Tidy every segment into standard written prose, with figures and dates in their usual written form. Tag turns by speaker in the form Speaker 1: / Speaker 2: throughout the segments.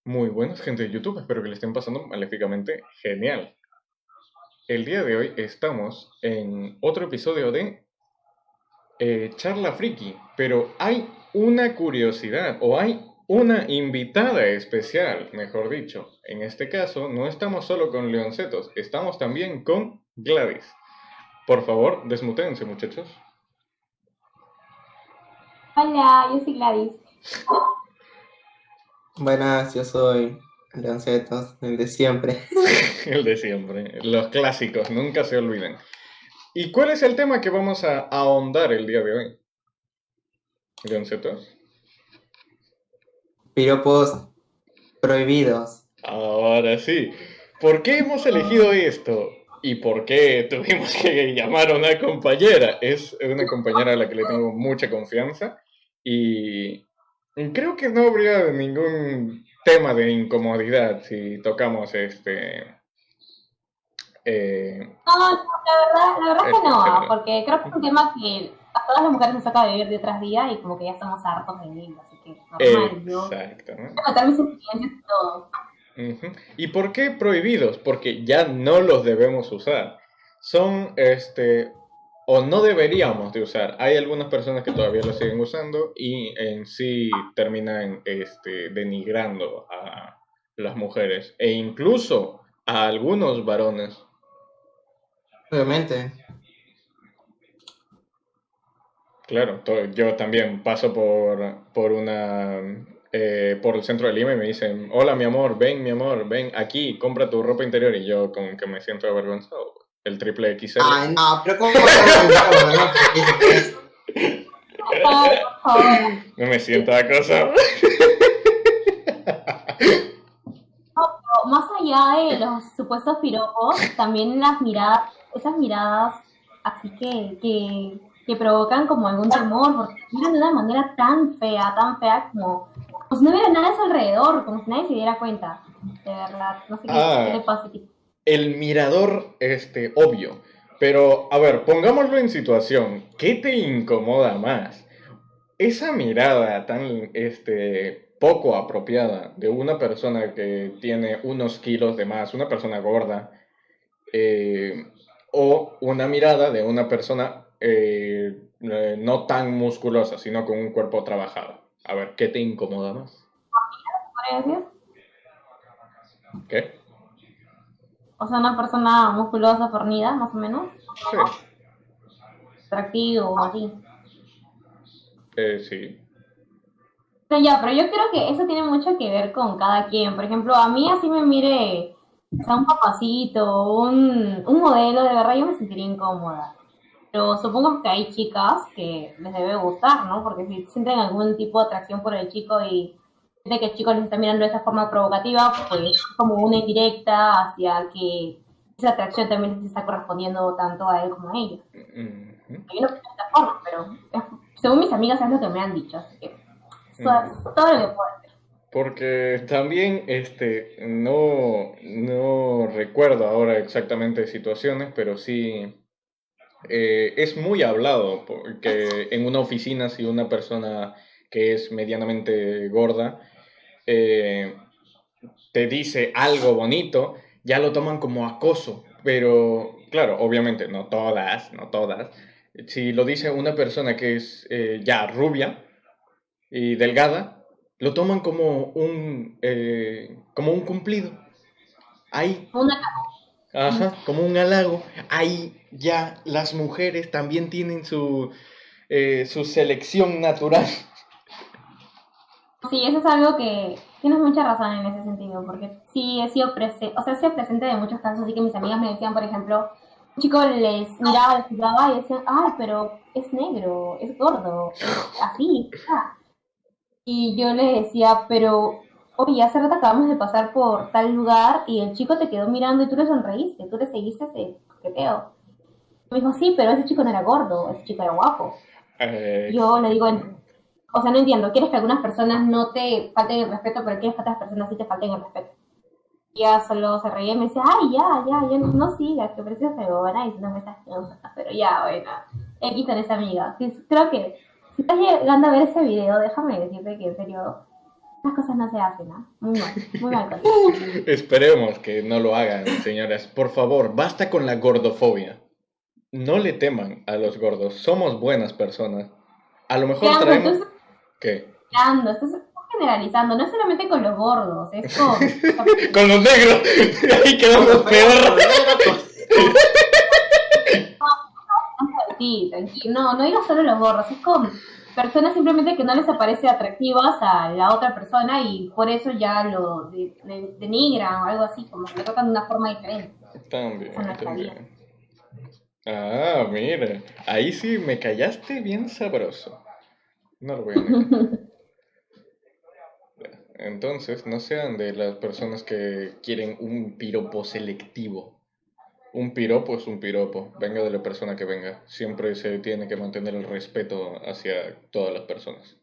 Speaker 1: Muy buenas, gente de YouTube. Espero que le estén pasando maléficamente genial. El día de hoy estamos en otro episodio de Charla Friki, pero hay una curiosidad o hay una invitada especial, mejor dicho. En este caso, no estamos solo con Leoncetos, estamos también con Gladys. Por favor, desmutéense, muchachos.
Speaker 2: Hola, yo soy Gladys.
Speaker 3: Buenas, yo soy Leoncetos, el de siempre.
Speaker 1: El de siempre, los clásicos, nunca se olviden. ¿Y cuál es el tema que vamos a ahondar el día de hoy, Leoncetos?
Speaker 3: Piropos prohibidos.
Speaker 1: Ahora sí. ¿Por qué hemos elegido esto? ¿Y por qué tuvimos que llamar a una compañera? Es una compañera a la que le tengo mucha confianza y creo que no habría ningún tema de incomodidad si tocamos
Speaker 2: No, no, la verdad es que
Speaker 1: este
Speaker 2: no,
Speaker 1: género.
Speaker 2: porque creo que es un tema que a todas las mujeres nos toca vivir día tras día y como que ya estamos hartos de ello, así que normal, yo voy
Speaker 1: Exacto, ¿no?
Speaker 2: a contar mis experiencias y todo.
Speaker 1: Ujú. ¿Y por qué prohibidos? Porque ya no los debemos usar. Son, o no deberíamos de usar. Hay algunas personas que todavía lo siguen usando y en sí terminan, denigrando a las mujeres e incluso a algunos varones.
Speaker 3: Obviamente.
Speaker 1: Claro, yo también paso por el centro de Lima y me dicen, hola mi amor, ven aquí, compra tu ropa interior y yo como que me siento avergonzado. El triple XL.
Speaker 3: Ay, no, pero ¿cómo tan incómodo, no? ¿Por qué dicen eso?
Speaker 2: Ay, por favor.
Speaker 1: No me siento acosado.
Speaker 2: No, pero más allá de los supuestos piropos, también las miradas, esas miradas así que provocan como algún temor, porque miran de una manera tan fea como si no hubiera nada a su alrededor, como si nadie se diera cuenta. De verdad, no sé qué le
Speaker 1: Ah,
Speaker 2: pasa a ti.
Speaker 1: el mirador, obvio. Pero, a ver, pongámoslo en situación. ¿Qué te incomoda más? Esa mirada tan, poco apropiada de una persona que tiene unos kilos de más, una persona gorda, eh, o una mirada de una persona no tan musculosa, sino con un cuerpo trabajado. A ver, ¿qué te incomoda más?
Speaker 2: ¿Podría decir?
Speaker 1: ¿Qué?
Speaker 2: O sea, una persona musculosa, fornida, más o menos,
Speaker 1: Sí,
Speaker 2: atractivo, así.
Speaker 1: sí.
Speaker 2: Pero yo creo que eso tiene mucho que ver con cada quien. Por ejemplo, a mí así me mire, o sea, un papacito, un modelo, de verdad yo me sentiría incómoda. Pero supongo que hay chicas que les debe gustar, ¿no? Porque si sienten algún tipo de atracción por el chico y sienten que el chico les está mirando de esa forma provocativa, pues es como una indirecta hacia que esa atracción también les está correspondiendo tanto a él como a ella.
Speaker 1: Ujú,
Speaker 2: Yo no pienso de esta forma, pero según mis amigas es lo que me han dicho, así que
Speaker 1: ujú.
Speaker 2: todo lo que puedo hacer.
Speaker 1: Porque también no recuerdo ahora exactamente situaciones, pero sí es muy hablado porque en una oficina si una persona que es medianamente gorda eh, te dice algo bonito, ya lo toman como acoso. Pero claro, obviamente no todas, no todas. Si lo dice una persona que es ya rubia, y delgada, lo toman como un cumplido. Ahí,
Speaker 2: Una,
Speaker 1: ajá, como un halago. Ahí ya las mujeres también tienen su selección natural.
Speaker 2: sí, eso es algo que tienes mucha razón en ese sentido, porque sí he sido presente, o sea, he sido presente de muchos casos, así que mis amigas me decían, por ejemplo, un chico les miraba, les jugaba y decían, ay, pero es negro, es gordo, es así, ah. Y yo les decía, pero, oye, hace rato acabamos de pasar por tal lugar y el chico te quedó mirando y tú le sonreíste, tú le seguiste ese coqueteo. Me dijo, sí, pero ese chico no era gordo, ese chico era guapo. Yo le digo,
Speaker 1: Exactamente.
Speaker 2: o sea, no entiendo, quieres que algunas personas no te falten el respeto, pero quieres que otras personas sí te falten el respeto. Y ella solo se reía y me decía, ay, ya, no sigas, que precios fregona y no me estás cosas. Pero ya, bueno, X con esa amiga. Sí, creo que si estás llegando a ver ese video, déjame decirte que en serio Esas cosas no se hacen, ¿no? Muy mal. Con
Speaker 1: Esperemos que no lo hagan, señoras. Por favor, basta con la gordofobia. No le teman a los gordos. Somos buenas personas. A lo mejor
Speaker 2: Leandro,
Speaker 1: traemos...
Speaker 2: entonces,
Speaker 1: ¿Qué?
Speaker 2: Leandro, estás generalizando, no es solamente con los gordos, es con...
Speaker 1: Con los negros. Ahí quedamos peor.
Speaker 2: Sí, tranquilo. No digo solo los gordos, es con personas simplemente que no les parece atractivas a la otra persona y por eso ya lo denigran o algo así, como que lo tratan de una forma diferente.
Speaker 1: También,
Speaker 2: Eso no está bien.
Speaker 1: también. Ah, mira. Ahí sí me callaste bien sabroso. No lo voy a negar. Entonces, no sean de las personas que quieren un piropo selectivo. Un piropo es un piropo, venga de la persona que venga. Siempre se tiene que mantener el respeto hacia todas las personas.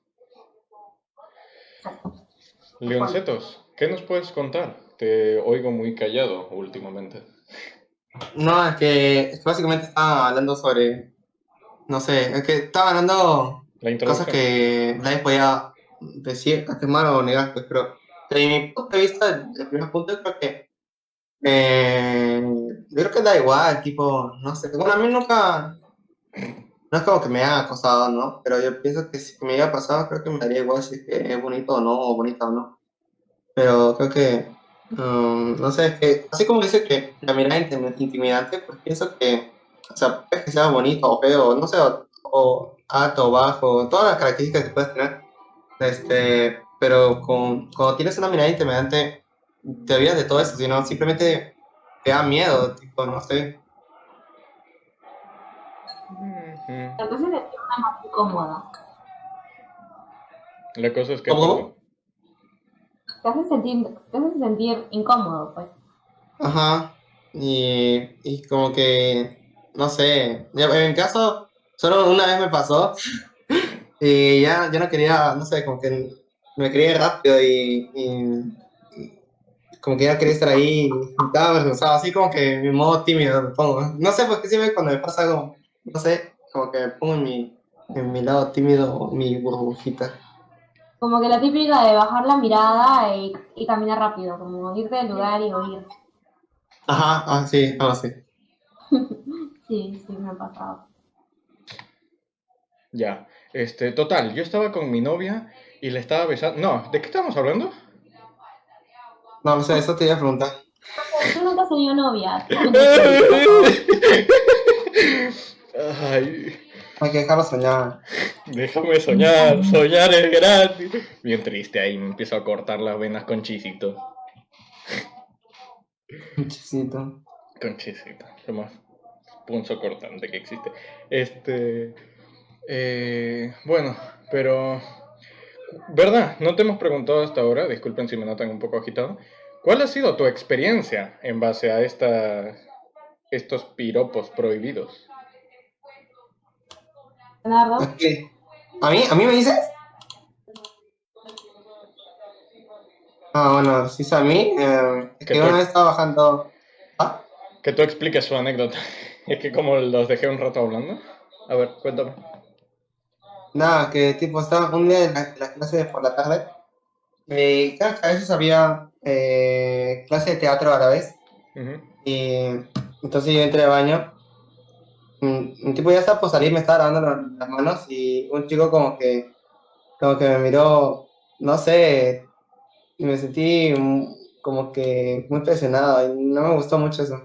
Speaker 1: Leoncetos, ¿qué nos puedes contar? Te oigo muy callado últimamente.
Speaker 3: No, es que básicamente estaba hablando sobre, no sé, es que estaba hablando
Speaker 1: La
Speaker 3: cosas
Speaker 1: introducción.
Speaker 3: que nadie podía decir, afirmar o negar, pues, pero desde mi punto de vista, el primer punto creo que yo creo que da igual, tipo, no sé, bueno, a mí nunca, no es como que me haya acosado, ¿no? Pero yo pienso que si me hubiera pasado, creo que me daría igual si es que es bonito o no, o bonita o no. Pero creo que, no sé, es que así como dice que la mirada intimidante, pues pienso que, o sea, puede que sea bonito o feo, no sé, o alto o bajo, todas las características que puedes tener, pero cuando tienes una mirada intimidante, te olvidas de todo eso, sino simplemente te da miedo, tipo, no sé.
Speaker 2: Entonces se torna más incómodo.
Speaker 1: La cosa es que...
Speaker 3: ¿Cómo?
Speaker 2: Te hace sentir incómodo, pues.
Speaker 3: Ajá, y como que, no sé, en mi caso, solo una vez me pasó. Y ya no quería, no sé, como que me quería ir rápido y como que ya quería estar ahí y estaba avergonzado, así como que mi modo tímido me pongo. No sé, porque siempre cuando me pasa algo, no sé, como que me pongo en mi lado tímido, mi burbujita.
Speaker 2: Como que la típica de bajar la mirada y caminar rápido, como irte del lugar y huir.
Speaker 3: Ajá, sí, algo así.
Speaker 2: Sí, me ha pasado.
Speaker 1: Ya, total, yo estaba con mi novia y le estaba besando... No, ¿de qué estamos hablando?
Speaker 3: No sé, eso te iba a preguntar.
Speaker 2: Tú nunca has tenido novia. Tú también tienes
Speaker 1: Ay,
Speaker 3: Hay que dejarlo soñar.
Speaker 1: déjame soñar, soñar es gratis. Bien triste, ahí me empiezo a cortar las venas con chisito.
Speaker 3: Un chisito.
Speaker 1: Con chisito, lo más punzo cortante que existe. Bueno, pero... ¿Verdad? No te hemos preguntado hasta ahora, disculpen si me notan un poco agitado. ¿Cuál ha sido tu experiencia en base a estos piropos prohibidos?
Speaker 2: Leonardo.
Speaker 3: Ok. ¿A mí me dices? Bueno, si es a mí, es
Speaker 1: Que
Speaker 3: que
Speaker 1: tú,
Speaker 3: una vez estaba bajando. ¿Ah?
Speaker 1: que tú expliques su anécdota. Es que como los dejé un rato hablando. A ver, cuéntame.
Speaker 3: Nada, que tipo estaba un día en la clase de por la tarde. Claro que a veces había clase de teatro a la vez.
Speaker 1: Ujú.
Speaker 3: Y entonces yo entré al baño. Un tipo ya estaba por salir, me estaba lavando las manos. Y un chico como que me miró, no sé, y me sentí como que muy presionado. Y no me gustó mucho eso.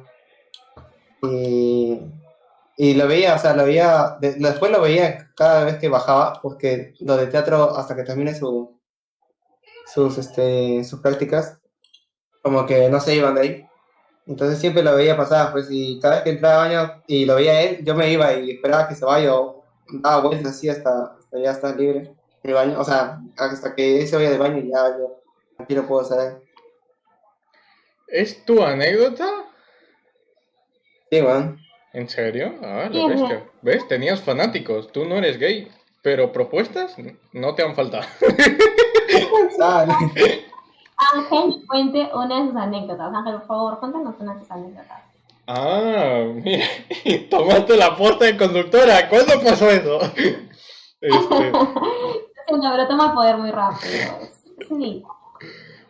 Speaker 3: Y, y lo veía, o sea, después lo veía cada vez que bajaba, porque lo de teatro, hasta que termine sus prácticas, como que no se iban de ahí. Entonces siempre lo veía pasar, pues, y cada vez que entraba al baño y lo veía a él, yo me iba y esperaba que se vaya o daba vueltas así hasta ya estar libre en el baño, o sea, hasta que él se vaya del baño y ya yo tranquilo puedo salir.
Speaker 1: ¿Es tu anécdota?
Speaker 3: Sí, man.
Speaker 1: ¿En serio? Ah,
Speaker 2: Sí,
Speaker 1: la bestia. ¿Ves? Tenías fanáticos. Tú no eres gay. Pero propuestas no te han faltado.
Speaker 3: Sale.
Speaker 2: Ángel, cuente una de sus anécdotas. Ángel, por favor, cuéntanos una de sus anécdotas.
Speaker 1: Ah, mira. Tomaste la posta de conductora. ¿Cuándo pasó eso?
Speaker 2: Pero toma el poder muy rápido. Sí.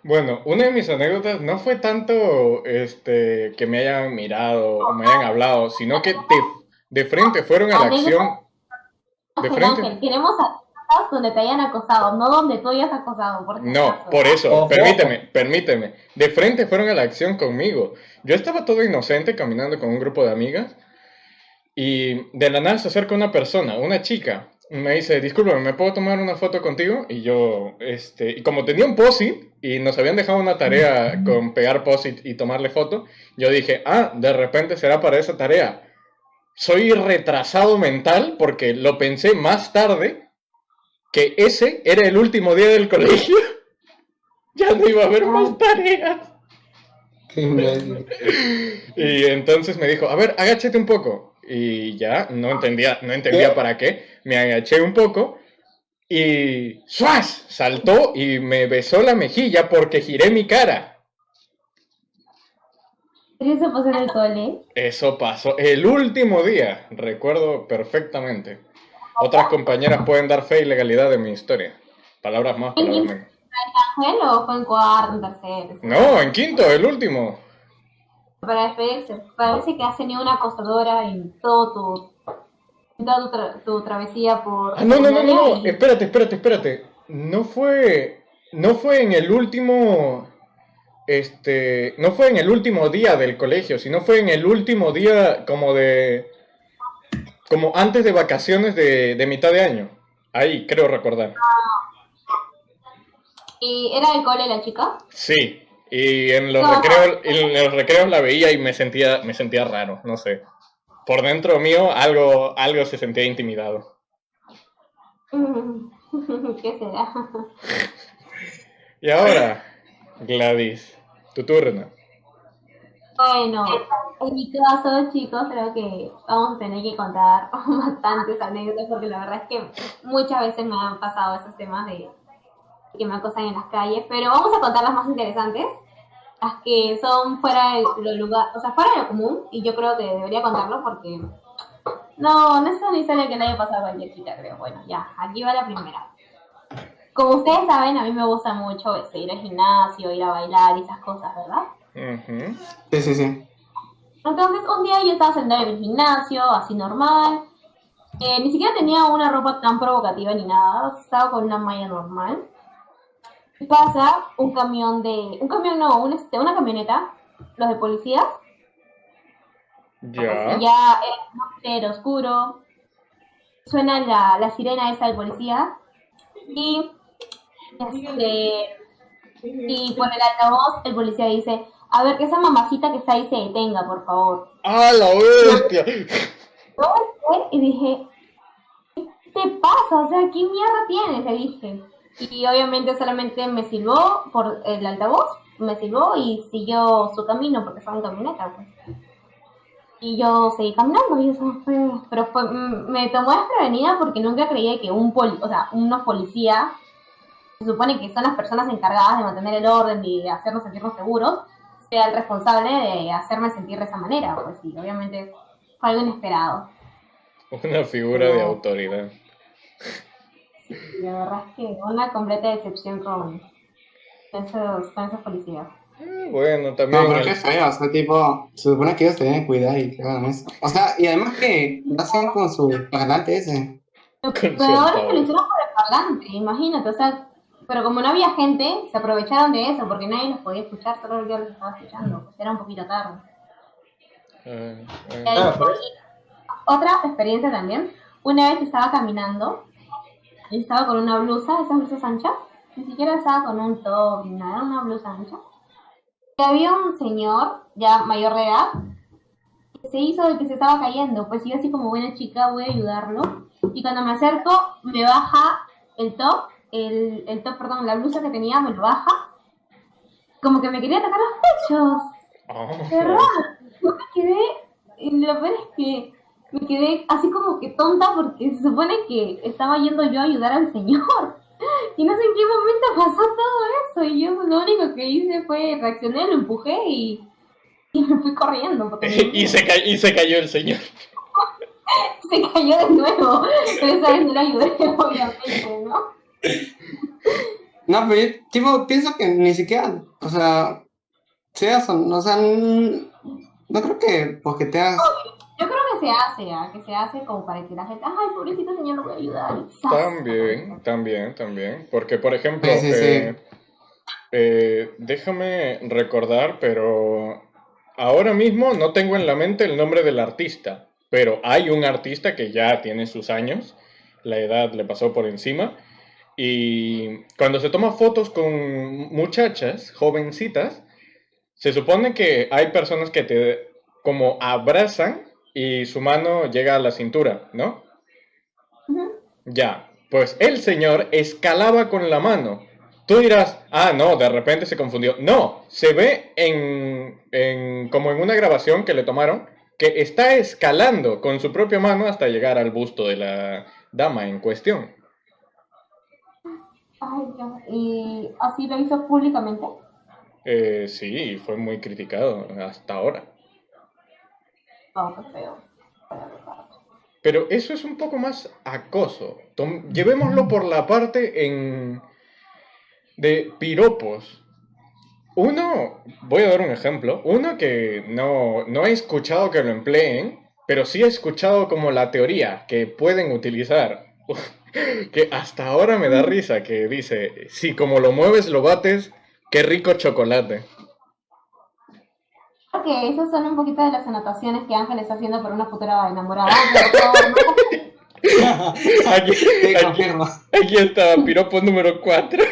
Speaker 1: Bueno, una de mis anécdotas no fue tanto que me hayan mirado o me hayan hablado, sino que de frente fueron a la acción. De
Speaker 2: Ángel,
Speaker 1: frente.
Speaker 2: Ángel, queremos anécdotas donde te hayan acosado, no donde tú hayas acosado, por si
Speaker 1: No,
Speaker 2: acaso.
Speaker 1: por eso,
Speaker 3: Ojo.
Speaker 1: permíteme. De frente fueron a la acción conmigo. Yo estaba todo inocente caminando con un grupo de amigas y de la nada se acerca una persona, una chica, y me dice, discúlpame, ¿me puedo tomar una foto contigo? Y yo, y como tenía un post-it y nos habían dejado una tarea con pegar post-it y tomarle foto, yo dije, de repente será para esa tarea. Soy retrasado mental porque lo pensé más tarde que ese era el último día del colegio. Ya no iba a haber más tareas.
Speaker 3: Qué imbécil.
Speaker 1: Y entonces me dijo, a ver, agáchate un poco. Y ya, no entendía para qué. Me agaché un poco y ¡suas! Saltó y me besó la mejilla porque giré mi cara.
Speaker 2: ¿Eso pasó en el cole?
Speaker 1: Eso pasó el último día, recuerdo perfectamente. Otras compañeras pueden dar fe y legalidad de mi historia. Palabras más, palabras menos.
Speaker 2: ¿Ángel o fue en cuarto, en tercero?
Speaker 1: No, en quinto, el último.
Speaker 2: Para despedirse, parece que has tenido una acosadora en toda tu travesía por...
Speaker 1: No, espérate. No fue en el último, no fue en el último día del colegio, sino fue en el último día como antes de vacaciones de mitad de año. Ahí, creo recordar.
Speaker 2: ¿Y era del cole la chica?
Speaker 1: Sí, y en los
Speaker 2: No.
Speaker 1: recreos la veía y me sentía raro, no sé. Por dentro mío algo se sentía intimidado.
Speaker 2: ¿Qué será?
Speaker 1: Y ahora, Gladys, tu turno.
Speaker 2: Bueno, en mi caso, chicos, creo que vamos a tener que contar bastantes anécdotas porque la verdad es que muchas veces me han pasado esos temas de que me acosan en las calles, pero vamos a contar las más interesantes, las que son fuera de lo lugar, o sea, fuera de lo común, y yo creo que debería contarlo porque no es una historia que le haya pasado a cualquier chica, creo. Bueno, ya, aquí va la primera. Como ustedes saben, a mí me gusta mucho ir al gimnasio, ir a bailar y esas cosas, ¿verdad?
Speaker 1: Uh-huh.
Speaker 3: Sí.
Speaker 2: Entonces, un día yo estaba sentada en el gimnasio, así normal. Ni siquiera tenía una ropa tan provocativa ni nada. Estaba con una malla normal. Y pasa una camioneta, los de policías.
Speaker 1: Ya.
Speaker 2: Ya era oscuro. Suena la sirena esa del policía. Y por el altavoz el policía dice, a ver, que esa mamacita que está ahí se detenga, por favor.
Speaker 1: ¡Ah, la bestia!
Speaker 2: Y dije, ¿qué te pasa? O sea, ¿qué mierda tienes? Le dije. Y obviamente solamente me silbó por el altavoz, me silbó y siguió su camino porque estaba en camioneta, pues. Y yo seguí caminando y eso me tomó desprevenida porque nunca creía que unos policías, se supone que son las personas encargadas de mantener el orden y de hacernos sentirnos seguros, sea el responsable de hacerme sentir de esa manera, pues sí, obviamente fue algo inesperado.
Speaker 1: Una figura de autoridad.
Speaker 2: La verdad es que una completa decepción con esos policías.
Speaker 1: Bueno, también.
Speaker 3: No, pero qué feo, o sea, tipo, se supone que ellos deben cuidar y que hagan eso. O sea, y además que lo hacen con su parlante ese.
Speaker 2: Lo peor es que lo hicieron por el parlante, imagínate, o sea, pero como no había gente, se aprovecharon de eso, porque nadie los podía escuchar, solo yo los estaba escuchando, pues era un poquito tarde. Otra experiencia también, una vez estaba caminando, y estaba con una blusa, esas blusas anchas, ni siquiera estaba con un top ni nada, una blusa ancha. Y había un señor, ya mayor de edad, que se hizo de que se estaba cayendo, pues yo así como buena chica voy a ayudarlo, y cuando me acerco me baja el top, la blusa que tenía me lo baja, como que me quería tocar los pechos. De verdad, yo me quedé, y lo peor es que me quedé así como que tonta porque se supone que estaba yendo yo a ayudar al señor. Y no sé en qué momento pasó todo eso. Y yo lo único que hice fue reaccionar, lo empujé y me fui corriendo.
Speaker 1: Y se cayó el señor.
Speaker 2: Se cayó de nuevo. Pero esa vez no lo ayudé, obviamente, ¿no?
Speaker 3: No, pero yo, tipo, pienso que ni siquiera, o sea, no creo que porque te hagas...
Speaker 2: Yo creo que se hace como para que la gente, ay, pobrecito señor, lo voy a ayudar. Y ¡zas!
Speaker 1: También. Porque, por ejemplo,
Speaker 3: Sí, sí, sí.
Speaker 1: déjame recordar, pero ahora mismo no tengo en la mente el nombre del artista, pero hay un artista que ya tiene sus años, la edad le pasó por encima, y cuando se toma fotos con muchachas, jovencitas, se supone que hay personas que te como abrazan y su mano llega a la cintura, ¿no?
Speaker 2: Ujú.
Speaker 1: Ya, pues el señor escalaba con la mano. Tú dirás, ah, no, de repente se confundió. No, se ve como en una grabación que le tomaron, que está escalando con su propia mano hasta llegar al busto de la dama en cuestión.
Speaker 2: Ay, Dios. Y así lo hizo públicamente.
Speaker 1: Sí, fue muy criticado hasta ahora.
Speaker 2: Oh, qué feo. La verdad.
Speaker 1: Pero eso es un poco más acoso. Llevémoslo por la parte de piropos. Uno, voy a dar un ejemplo, uno que no he escuchado que lo empleen, pero sí he escuchado como la teoría que pueden utilizar, que hasta ahora me da risa, que dice, si como lo mueves lo bates, qué rico chocolate.
Speaker 2: Creo que esas son un poquito de las anotaciones que Ángel está haciendo por una futura enamorada. Ángel, por favor, no.
Speaker 1: Aquí,
Speaker 3: Sí,
Speaker 1: aquí,
Speaker 3: confirmo.
Speaker 1: aquí está piropo número 4.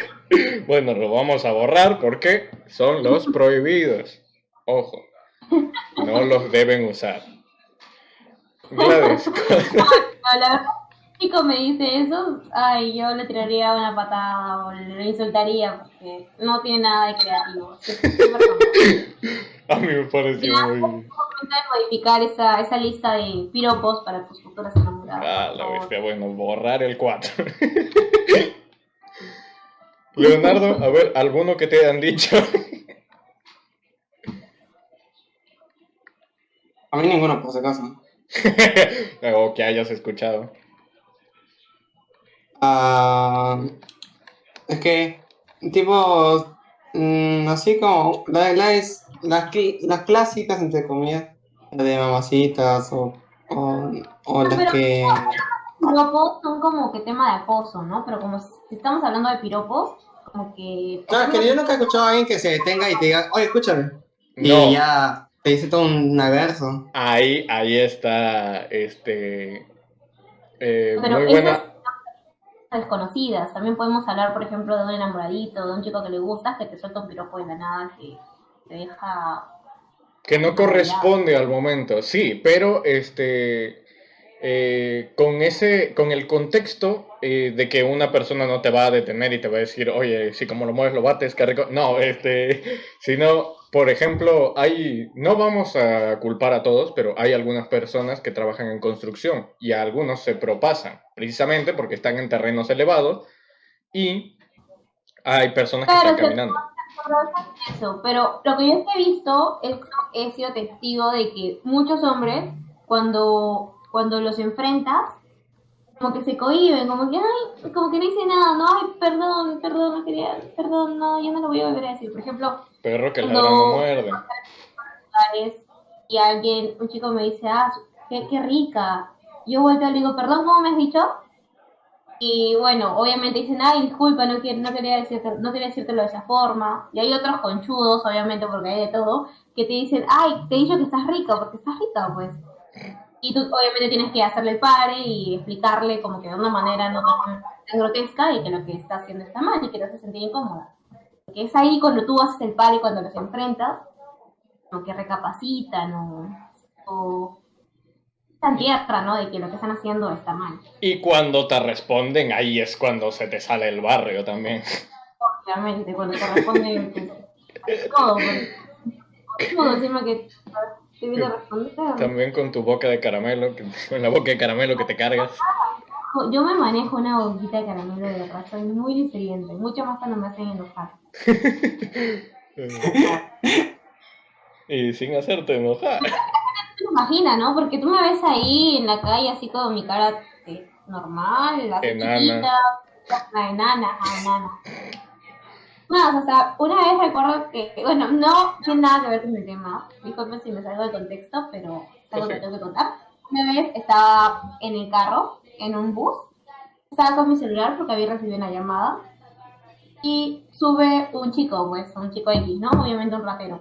Speaker 1: Bueno, lo vamos a borrar porque son los prohibidos. Ojo, no los deben usar. Gladys,
Speaker 2: No, la verdad, si chico me dice eso, ay, yo le tiraría una patada o le insultaría porque no tiene nada de creativo. Es súper tonto.
Speaker 1: a mí me
Speaker 2: Ya,
Speaker 1: pareció muy...
Speaker 2: intenta modificar esa lista de piropos para tus futuras enamoradas,
Speaker 1: Ah,
Speaker 2: por
Speaker 1: la
Speaker 2: favor.
Speaker 1: bestia, bueno, borrar el 4. Leonardo, a ver, ¿alguno que te han dicho?
Speaker 3: A mí ninguno, por si acaso.
Speaker 1: o que hayas escuchado.
Speaker 3: Ah, es que, tipo, así como las clásicas, entre comillas, la de mamacitas o
Speaker 2: No,
Speaker 3: las
Speaker 2: pero
Speaker 3: que...
Speaker 2: piropos son como que tema de acoso, ¿no? Pero como si estamos hablando de piropos, como que, por
Speaker 3: No, es
Speaker 2: ejemplo,
Speaker 3: que yo nunca he escuchado a alguien que se detenga y te diga, oye, escúchame. Y
Speaker 1: No,
Speaker 3: ya te dice todo un verso.
Speaker 1: ahí está,
Speaker 2: pero
Speaker 1: muy
Speaker 2: esas
Speaker 1: buena.
Speaker 2: desconocidas. También podemos hablar, por ejemplo, de un enamoradito, de un chico que le gusta, que te suelta un piropo de la nada, que te deja
Speaker 1: Que no
Speaker 2: maravillado.
Speaker 1: corresponde al momento, sí, pero con el contexto de que una persona no te va a detener y te va a decir, oye, si como lo mueves lo bates, qué rico. No, sino, por ejemplo, no vamos a culpar a todos, pero hay algunas personas que trabajan en construcción y a algunos se propasan, precisamente porque están en terrenos elevados y hay personas que están
Speaker 2: Claro,
Speaker 1: caminando.
Speaker 2: aprovechan eso, pero lo que yo sí he visto es, he sido testigo de que muchos hombres, cuando los enfrentas, como que se cohíben, como que, ay, como que no dice nada, no, ay, perdón, perdón, no quería, perdón, no, yo no lo voy a volver a decir. Por ejemplo,
Speaker 1: Perro que ladra no
Speaker 2: cuando
Speaker 1: muerde.
Speaker 2: y alguien, un chico me dice, ah, qué rica, yo vuelto y le digo, perdón, ¿cómo me has dicho? Y bueno, obviamente dicen, ay, disculpa, no quería decírtelo de esa forma. Y hay otros conchudos, obviamente, porque hay de todo, que te dicen, ay, te he dicho que estás rica, porque estás rica, pues. Y tú obviamente tienes que hacerle el pare y explicarle como que de una manera no tan grotesca y que lo que está haciendo está mal y que te hace sentir incómoda. Porque es ahí cuando tú haces el pare, cuando los enfrentas, como que recapacitan o están tierra, ¿no? De que lo que están haciendo está mal.
Speaker 1: Y cuando te responden, ahí es cuando se te sale el barrio también.
Speaker 2: Obviamente, cuando te responde todo, pues, ¿cómo encima que te viene a responder?
Speaker 1: También con tu boca de caramelo, con la boca de caramelo que te cargas.
Speaker 2: Yo me manejo una boquita de caramelo de verdad, soy muy diferente, mucho más cuando me hacen enojar.
Speaker 1: Y sin hacerte enojar.
Speaker 2: Te imaginas, ¿no? Porque tú me ves ahí en la calle así con mi cara normal, así
Speaker 1: Enana.
Speaker 2: chiquita, la enana, enana. Más, o sea, una vez recuerdo que, bueno, no tiene nada que ver con el tema, disculpen si me salgo del contexto, pero es
Speaker 1: Oh,
Speaker 2: algo
Speaker 1: sí.
Speaker 2: que tengo que contar. Una vez estaba en el carro, en un bus, estaba con mi celular porque había recibido una llamada y sube un chico, pues, un chico X, ¿no? Obviamente un ratero.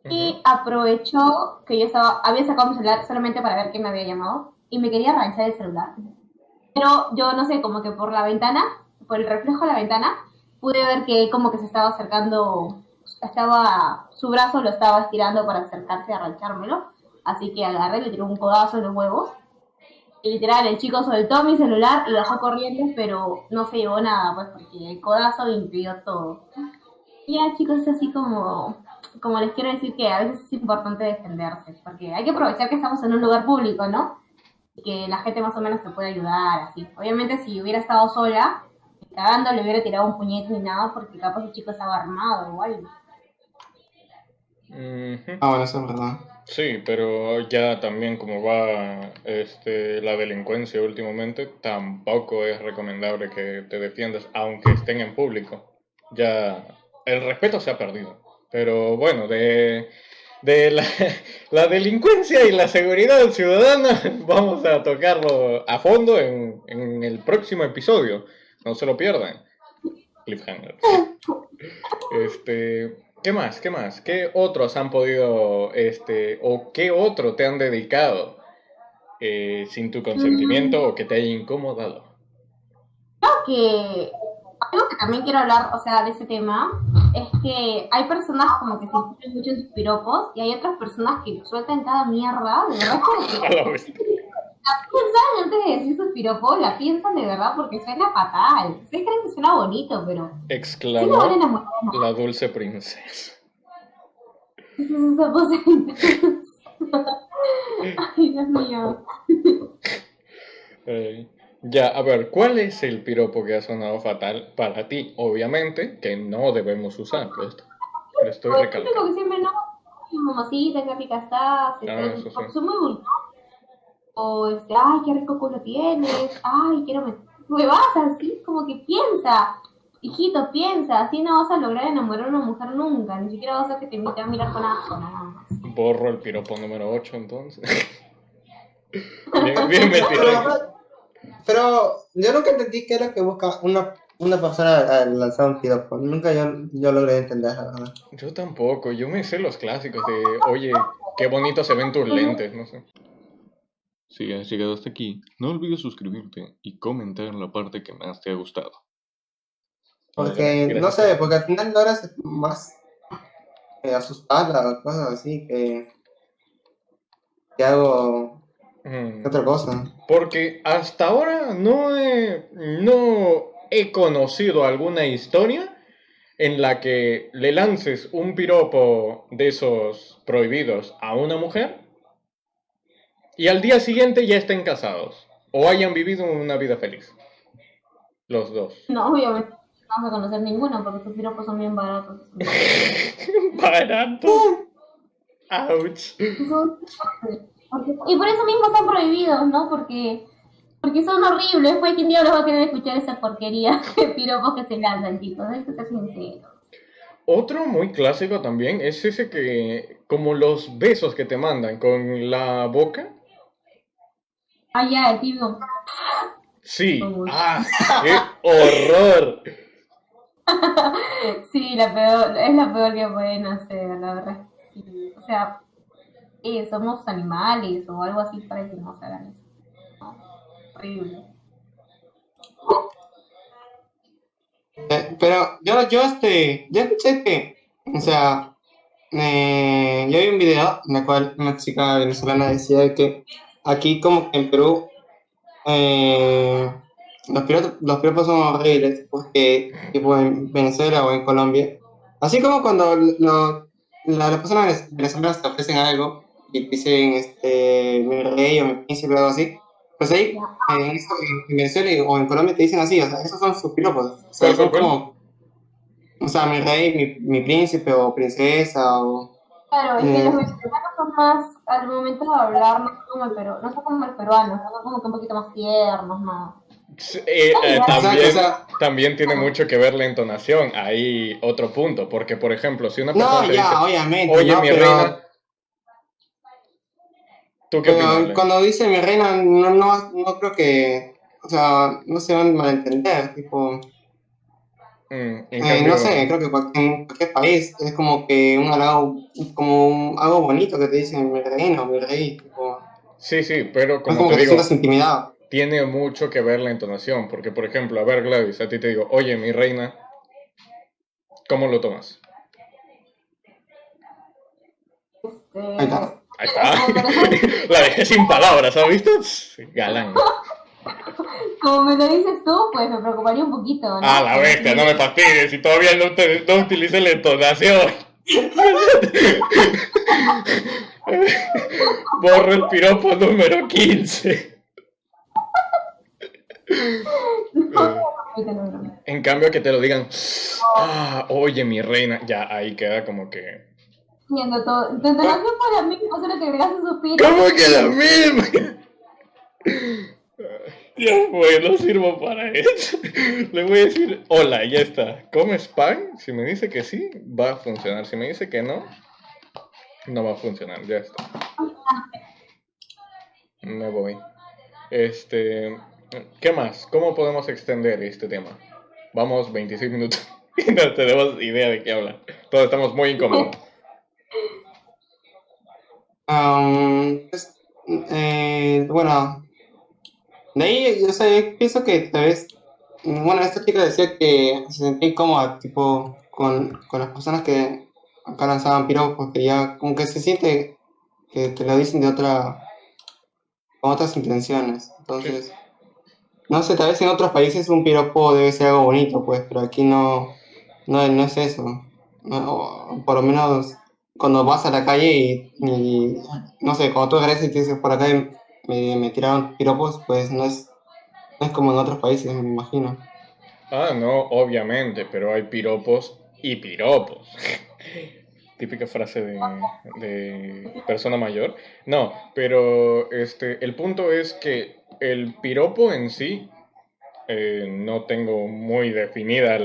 Speaker 1: Ujú.
Speaker 2: Y aprovechó que yo había sacado mi celular solamente para ver quién me había llamado y me quería arranchar el celular. Pero yo no sé, como que por la ventana, por el reflejo de la ventana, pude ver que como que se estaba acercando, su brazo lo estaba estirando para acercarse a arranchármelo. Así que agarré, le tiré un codazo en los huevos. Y literal, el chico soltó mi celular y bajó corriendo, pero no se llevó nada, pues porque el codazo impidió todo. Y ya, chicos, es así como les quiero decir que a veces es importante defenderse, porque hay que aprovechar que estamos en un lugar público, ¿no? Y que la gente más o menos se puede ayudar, así. Obviamente, si hubiera estado sola, cagando, le hubiera tirado un puñete ni nada, porque capaz el chico estaba armado o algo.
Speaker 1: Ujú.
Speaker 3: Ah, bueno, eso es verdad.
Speaker 1: Sí, pero ya también como va la delincuencia últimamente, tampoco es recomendable que te defiendas, aunque estén en público. Ya el respeto se ha perdido. Pero bueno, de la delincuencia y la seguridad ciudadana vamos a tocarlo a fondo en el próximo episodio. No se lo pierdan. Cliffhanger. ¿Qué más? ¿Qué más? ¿Qué otros han podido, o qué otro te han dedicado sin tu consentimiento
Speaker 2: Mm,
Speaker 1: o que te haya incomodado?
Speaker 2: Creo que algo que también quiero hablar, o sea, de ese tema, es que hay personas como que se inspiran mucho en sus piropos y hay otras personas que sueltan cada mierda, de verdad, como que
Speaker 1: A la vez.
Speaker 2: la piensan antes de decir sus piropos, la piensan de verdad porque suena fatal. Ustedes creen que suena bonito, pero sí me van a
Speaker 1: Exclamó
Speaker 2: enamorar.
Speaker 1: la dulce princesa.
Speaker 2: Esa pose. Ay, Dios mío.
Speaker 1: Eh, ya, a ver, ¿cuál es el piropo que ha sonado fatal para ti? Obviamente que no debemos usar esto. Lo estoy
Speaker 2: O el típico
Speaker 1: recalcando.
Speaker 2: que siempre no, mamacita, qué rica estás,
Speaker 1: Ah, eso sí.
Speaker 2: porque son muy vulgares. O ay, qué rico culo tienes, ay, quiero meter. Huevas así, como que piensa, hijito, piensa, así no vas a lograr enamorar a una mujer nunca, ni siquiera vas a que te invite a mirar con asco, nada más.
Speaker 1: Borro el piropo número 8 entonces. Bien, bien
Speaker 3: No,
Speaker 1: metido.
Speaker 3: pero yo nunca entendí qué era que busca una persona al lanzar un piropo. Nunca yo logré entender, la verdad.
Speaker 1: Yo tampoco, yo me sé los clásicos de, oye, qué bonito se ven tus lentes, no sé. Si has llegado hasta aquí, no olvides suscribirte y comentar la parte que más te ha gustado.
Speaker 3: Porque, no
Speaker 1: Gracias por
Speaker 3: sé,
Speaker 1: ver.
Speaker 3: porque al final logras más asustarla o cosas así que hago que
Speaker 1: Mm,
Speaker 3: otra cosa.
Speaker 1: Porque hasta ahora no he conocido alguna historia en la que le lances un piropo de esos prohibidos a una mujer y al día siguiente ya estén casados o hayan vivido una vida feliz, los dos.
Speaker 2: No, obviamente no vamos a conocer ninguno porque sus piropos son bien baratos.
Speaker 1: Baratos. Ouch.
Speaker 2: Y por eso mismo están prohibidos, ¿no? Porque son horribles, pues quién diablos va a querer escuchar esa porquería de piropos que se lanzan, chicos, hay que ser sinceros.
Speaker 1: Otro muy clásico también es ese que, como los besos que te mandan con la boca.
Speaker 2: Ah, ya, el típico.
Speaker 1: Sí,
Speaker 2: Uy.
Speaker 1: ah, qué horror.
Speaker 2: Sí, la peor, es la peor que pueden hacer, la verdad. Sí. O sea, somos animales o algo así para que nos hagan eso. No, horrible.
Speaker 3: Pero yo escuché que, o sea, yo vi un video en el cual una chica venezolana decía que aquí como que en Perú los piropos son horribles porque tipo en Venezuela o en Colombia, así como cuando las personas venezolanas te ofrecen algo y te dicen mi rey o mi príncipe o algo así, pues ahí
Speaker 2: Ya.
Speaker 3: en Venezuela o en Colombia te dicen así, o sea, esos son sus piropos, o sea,
Speaker 1: ¿Cuál, cuál,
Speaker 3: son
Speaker 1: cuál?
Speaker 3: como, o sea, mi rey, mi príncipe o princesa o...
Speaker 2: Claro, es que
Speaker 3: eh,
Speaker 2: los venezolanos son más, al momento de hablar, no son como el no son como los peruanos, ¿no? Son como que un poquito más tiernos, más.
Speaker 1: También,
Speaker 3: O sea,
Speaker 1: también tiene mucho que ver la entonación. Ahí otro punto, porque por ejemplo, si una persona
Speaker 3: no,
Speaker 1: te dice,
Speaker 3: ya, obviamente,
Speaker 1: oye,
Speaker 3: ¿no?
Speaker 1: mi reina, ¿tú qué opinas,
Speaker 3: Pero
Speaker 1: Len?
Speaker 3: cuando dice mi reina, no creo que, o sea, no se van a malentender, tipo,
Speaker 1: En
Speaker 3: no sé,
Speaker 1: cambio,
Speaker 3: creo que en cualquier país es como que un halago, algo bonito que te dicen mi reina o mi rey, tipo,
Speaker 1: sí, sí, pero
Speaker 3: no es
Speaker 1: como
Speaker 3: como
Speaker 1: te
Speaker 3: que te sientas
Speaker 1: digo,
Speaker 3: intimidado.
Speaker 1: tiene mucho que ver la entonación, porque por ejemplo, a ver, Gladys, a ti te digo, oye, mi reina, ¿cómo lo tomas?
Speaker 3: Ahí
Speaker 2: Este,
Speaker 3: está.
Speaker 1: Ahí está.
Speaker 2: como me lo,
Speaker 1: La dejé sin palabras, ¿has visto? Galán.
Speaker 2: como me lo dices tú, pues me preocuparía un poquito,
Speaker 1: Ah,
Speaker 2: ¿no?
Speaker 1: la
Speaker 2: Pero
Speaker 1: bestia, no me fastidies, y todavía no utilicé la entonación. Borro el piropo número 15.
Speaker 2: no,
Speaker 1: Eh,
Speaker 2: no, no.
Speaker 1: En cambio, que te lo digan, oye, mi reina, ya ahí queda como que.
Speaker 2: Entiendo todo. Tu entonación fue la misma, solo que agregaste un suspiro.
Speaker 1: ¿Cómo que la misma? Ya fue, no sirvo para eso. Le voy a decir, hola, ya está. ¿Comes pan? Si me dice que sí, va a funcionar. Si me dice que no, no va a funcionar. Ya está. Me voy. Este, ¿qué más? ¿Cómo podemos extender este tema? Vamos 26 minutos y no tenemos idea de qué hablar. Todos estamos muy incómodos.
Speaker 3: Pues, bueno, de ahí, yo sé, pienso que tal vez, bueno, esta chica decía que se sentía incómoda, tipo, con las personas que acá lanzaban piropos, porque ya como que se siente que te lo dicen con otras intenciones.
Speaker 1: Sí.
Speaker 3: Entonces, no sé, tal vez en otros países un piropo debe ser algo bonito, pues, pero aquí no es eso. No, o por lo menos cuando vas a la calle no sé, cuando tú agreses y te dices por acá me tiraron piropos, pues no es como en otros países, me imagino.
Speaker 1: No, obviamente, pero hay piropos y piropos. Típica frase de persona mayor. No, pero el punto es que el piropo en sí, no tengo muy definida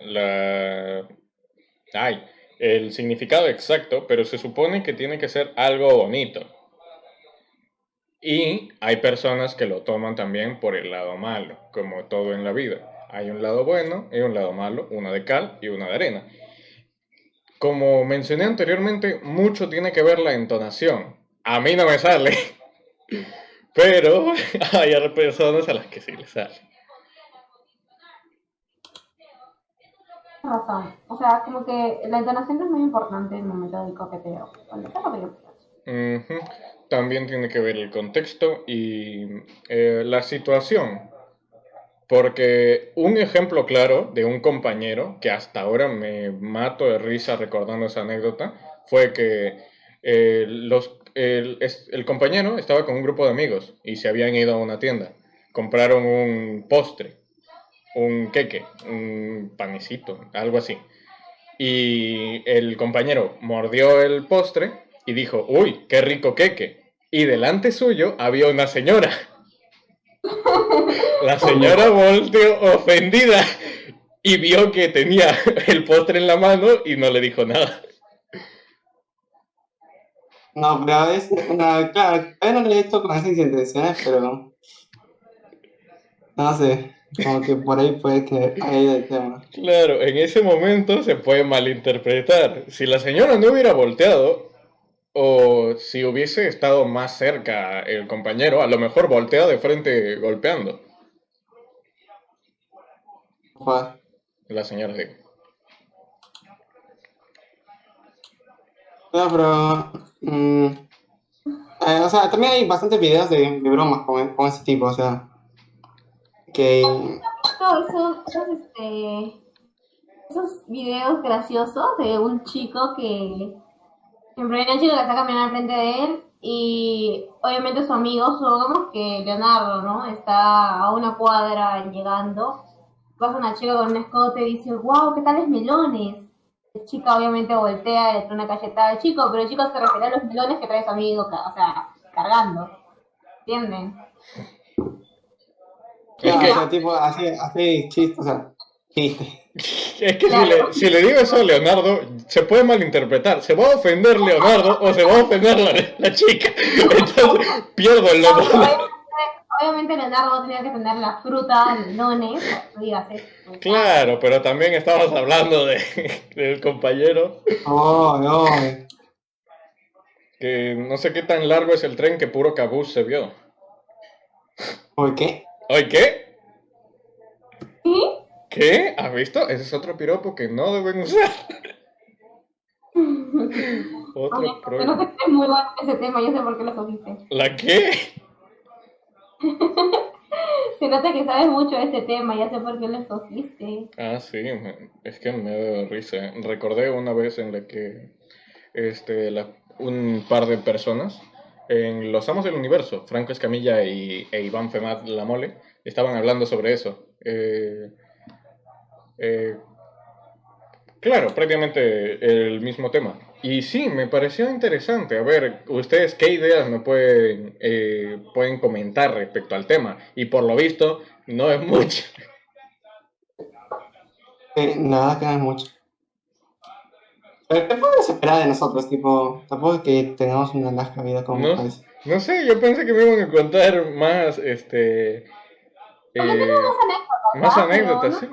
Speaker 1: la, ay, el significado exacto, pero se supone que tiene que ser algo bonito. Y hay personas que lo toman también por el lado malo, como todo en la vida. Hay un lado bueno y un lado malo, una de cal y una de arena. Como mencioné anteriormente, mucho tiene que ver la entonación. A mí no me sale, pero hay personas a las que sí les sale.
Speaker 2: Tienes razón. O sea, como que la entonación es muy importante en el momento del coqueteo. Cuando está coqueteo.
Speaker 1: Ujú. También tiene que ver el contexto y la situación. Porque un ejemplo claro de un compañero, que hasta ahora me mato de risa recordando esa anécdota, fue que el compañero estaba con un grupo de amigos y se habían ido a una tienda. Compraron un postre, un queque, un panecito, algo así. Y el compañero mordió el postre y dijo, uy, qué rico queque. Y delante suyo había una señora. La señora volteó ofendida y vio que tenía el postre en la mano y no le dijo nada.
Speaker 3: No, pero claro, todavía no lo he hecho con esas intenciones, pero no sé, como que por ahí puede que haya ido el tema.
Speaker 1: Claro, en ese momento se puede malinterpretar. Si la señora no hubiera volteado, o si hubiese estado más cerca el compañero, a lo mejor voltea de frente golpeando.
Speaker 3: Opa.
Speaker 1: La señora dijo.
Speaker 3: No, pero, o sea, también hay bastantes videos de bromas con ese tipo, o sea, que,
Speaker 2: Todos esos videos graciosos de un chico que siempre hay un chico que está caminando al frente de él y obviamente su amigo, supongamos que Leonardo, ¿no? Está a una cuadra llegando, pasa una chica con un escote y dice, wow, ¿qué tales melones? La chica obviamente voltea y le trae una cachetada al chico, pero el chico se refiere a los melones que trae su amigo, o sea, cargando, ¿entienden?
Speaker 1: Es
Speaker 3: Claro, o
Speaker 1: que,
Speaker 3: sea, tipo, así chiste, o sea, chiste.
Speaker 1: es que si le digo eso a Leonardo, se puede malinterpretar. ¿Se va a ofender Leonardo o se va a ofender la chica? Entonces, pierdo el
Speaker 2: No, pero
Speaker 1: Leonardo.
Speaker 2: obviamente Leonardo va a tener que tener la fruta del dones, para que tú digas eso.
Speaker 1: Claro, pero también estamos hablando del compañero,
Speaker 3: No, no,
Speaker 1: que no sé qué tan largo es el tren que puro cabús se vio.
Speaker 3: ¿por qué?
Speaker 1: ¿Ay qué?
Speaker 2: ¿Sí?
Speaker 1: ¿Qué? ¿Has visto? Ese es otro piropo que no deben usar.
Speaker 2: Oye,
Speaker 1: Otro
Speaker 2: se nota
Speaker 1: pro.
Speaker 2: que es muy bueno ese tema, ya sé por qué lo cogiste.
Speaker 1: ¿La qué?
Speaker 2: Se nota que sabes mucho de ese tema, ya sé por qué lo escogiste.
Speaker 1: Ah, sí, es que me da risa. Recordé una vez en la que un par de personas en Los Amos del Universo, Franco Escamilla e Iván Femat La Mole, estaban hablando sobre eso. Eh, claro, prácticamente el mismo tema. Y sí, me pareció interesante. A ver, ustedes qué ideas me pueden comentar respecto al tema. Y por lo visto, no es mucho.
Speaker 3: Nada, que no es mucho. Pero ¿qué puedes esperar de nosotros? Tipo, tampoco es que tengamos una larga vida como
Speaker 1: No,
Speaker 3: país.
Speaker 1: no sé, yo pensé que me iban a contar
Speaker 2: Porque tenemos
Speaker 1: eh,
Speaker 2: anécdotas,
Speaker 1: más
Speaker 2: ¿ya? Pero
Speaker 1: anécdotas,
Speaker 2: no
Speaker 1: sí.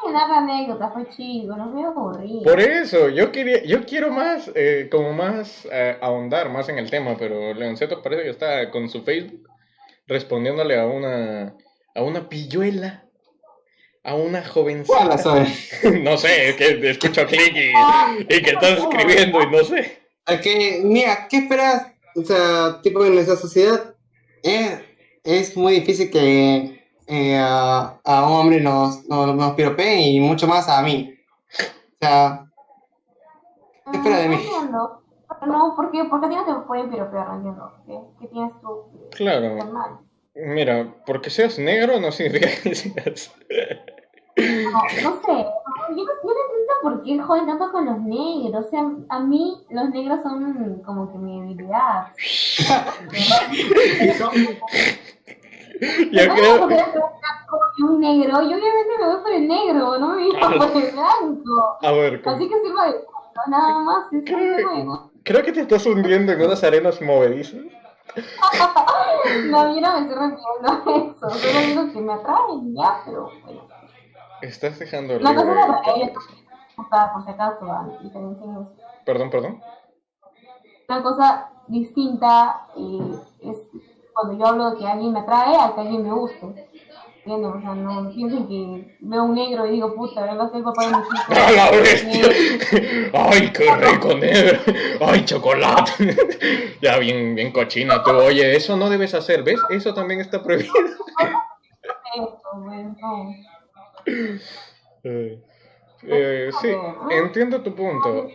Speaker 2: tiene nada de anécdotas, fue chido, no me aburrí.
Speaker 1: Por eso, yo quiero más, como más ahondar más en el tema, pero Leonceto parece que está con su Facebook respondiéndole a una pilluela, a una
Speaker 3: ¿Cuál la
Speaker 1: jovencita.
Speaker 3: soy?
Speaker 1: No sé, es que escucho clic y que estás escribiendo y no sé.
Speaker 3: Es que, mira, ¿qué esperas? O sea, tipo, en nuestra sociedad es, es muy difícil que a un hombre nos piropeen y mucho más a mí. O sea, ¿qué espera de
Speaker 2: No
Speaker 3: mí?
Speaker 2: entiendo. Pero no, ¿por qué a ti no te pueden piropear? No entiendo. ¿Qué tienes tú que está
Speaker 1: Claro,
Speaker 2: mal?
Speaker 1: mira, porque seas negro no significa que seas...
Speaker 2: No, no sé. Yo no entiendo por qué joden tanto con los negros. O sea, a mí los negros son como que mi debilidad. De verdad. Me
Speaker 1: Yo
Speaker 2: ponen a
Speaker 1: creo...
Speaker 2: coger a como que un negro y obviamente me voy por el negro, no me iba por el blanco.
Speaker 1: A ver,
Speaker 2: Así que sirva de gusto, nada más, es un
Speaker 1: creo,
Speaker 2: tema de gusto.
Speaker 1: creo que te estás hundiendo en unas arenas movedizas.
Speaker 2: No, yo no me estoy refiriendo a eso, solo digo que me atraen ya, pero bueno.
Speaker 1: Estás dejando
Speaker 2: Una cosa es
Speaker 1: libre
Speaker 2: atraer y
Speaker 1: todo
Speaker 2: otra
Speaker 1: eso.
Speaker 2: cosa es gustar, por si acaso, diferencia en eso.
Speaker 1: Perdón, perdón.
Speaker 2: Una cosa distinta es cuando yo hablo de que alguien me atrae a que alguien me guste. ¿Entiendes? O sea, no piensen que veo un negro y digo, puta, ahora va a ser el papá de mis hijos.
Speaker 1: ¡A la bestia! ¡Ay, qué rico negro! ¡Ay, chocolate! Ya, bien, bien cochina tú. Oye, eso no debes hacer, ¿ves? Eso también está prohibido.
Speaker 2: Esto, güey, no.
Speaker 1: Eh,
Speaker 2: A
Speaker 1: sí,
Speaker 2: ver, ¿no?
Speaker 1: entiendo tu punto.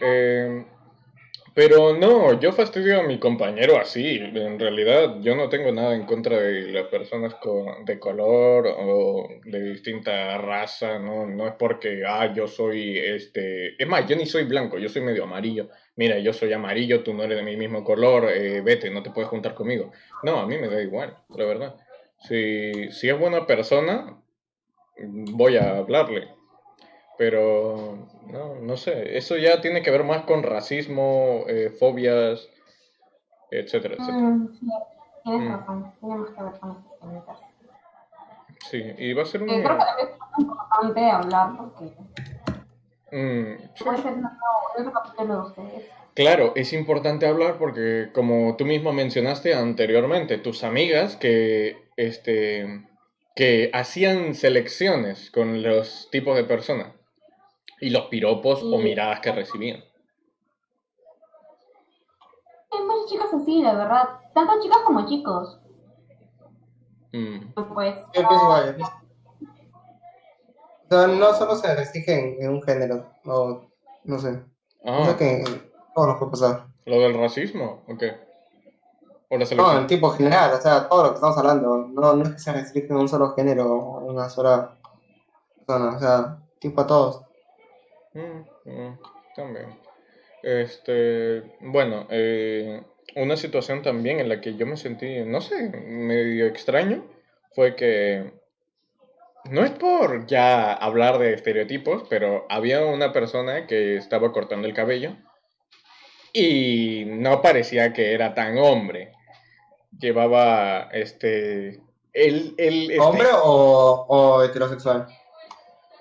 Speaker 1: Pero no, yo fastidio a mi compañero así. En realidad, yo no tengo nada en contra de las personas de color o de distinta raza. No, no es porque, yo soy Es más, yo ni soy blanco, yo soy medio amarillo. Mira, yo soy amarillo, tú no eres de mi mismo color, vete, no te puedes juntar conmigo. No, a mí me da igual, la verdad. Si es buena persona, voy a hablarle. Pero no, no sé, eso ya tiene que ver más con racismo, fobias, etcétera, etcétera.
Speaker 2: Sí, tienes
Speaker 1: Mm,
Speaker 2: razón, tiene más que ver con estos temitas.
Speaker 1: sí, y va a ser
Speaker 2: Creo que
Speaker 1: un...
Speaker 2: también es importante hablar porque
Speaker 1: sí,
Speaker 2: puede ser otro capítulo de ustedes.
Speaker 1: claro, es importante hablar porque como tú mismo mencionaste anteriormente, tus amigas que hacían selecciones con los tipos de personas y los piropos o
Speaker 2: Y
Speaker 1: miradas que recibían.
Speaker 2: hay muchas chicas así, la verdad. Tanto chicas como chicos.
Speaker 1: Mm.
Speaker 2: Pues,
Speaker 3: Yo pienso igual, yo pienso. O sea, no solo se restringe en un género, o no sé. Pienso
Speaker 1: Ah,
Speaker 3: que en todos los puede pasar.
Speaker 1: ¿lo del racismo? ¿O qué? ¿O la
Speaker 3: No, en
Speaker 1: selección?
Speaker 3: tipo general, o sea, todo lo que estamos hablando. No, no es que se restringe en un solo género o en una sola persona, o sea, tipo a todos.
Speaker 1: También. Bueno, una situación también en la que yo me sentí, no sé, medio extraño, fue que No es por ya hablar de estereotipos, pero había una persona que estaba cortando el cabello y no parecía que era tan hombre. Llevaba
Speaker 3: ¿Hombre o heterosexual?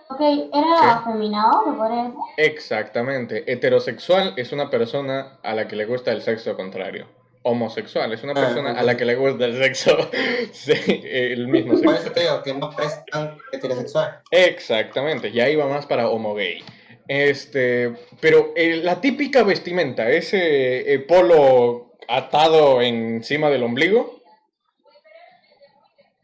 Speaker 2: Ok, ¿era
Speaker 1: ¿Qué?
Speaker 2: afeminado, se podría decir?
Speaker 1: Exactamente. Heterosexual es una persona a la que le gusta el sexo contrario. Homosexual es una persona a la que
Speaker 3: Entonces,
Speaker 1: le gusta el sexo, sí, el mismo
Speaker 3: por
Speaker 1: sexo.
Speaker 3: eso te digo que no parece tan heterosexual.
Speaker 1: Exactamente, ya iba más para homo gay. Pero la típica vestimenta, ese polo atado encima del ombligo,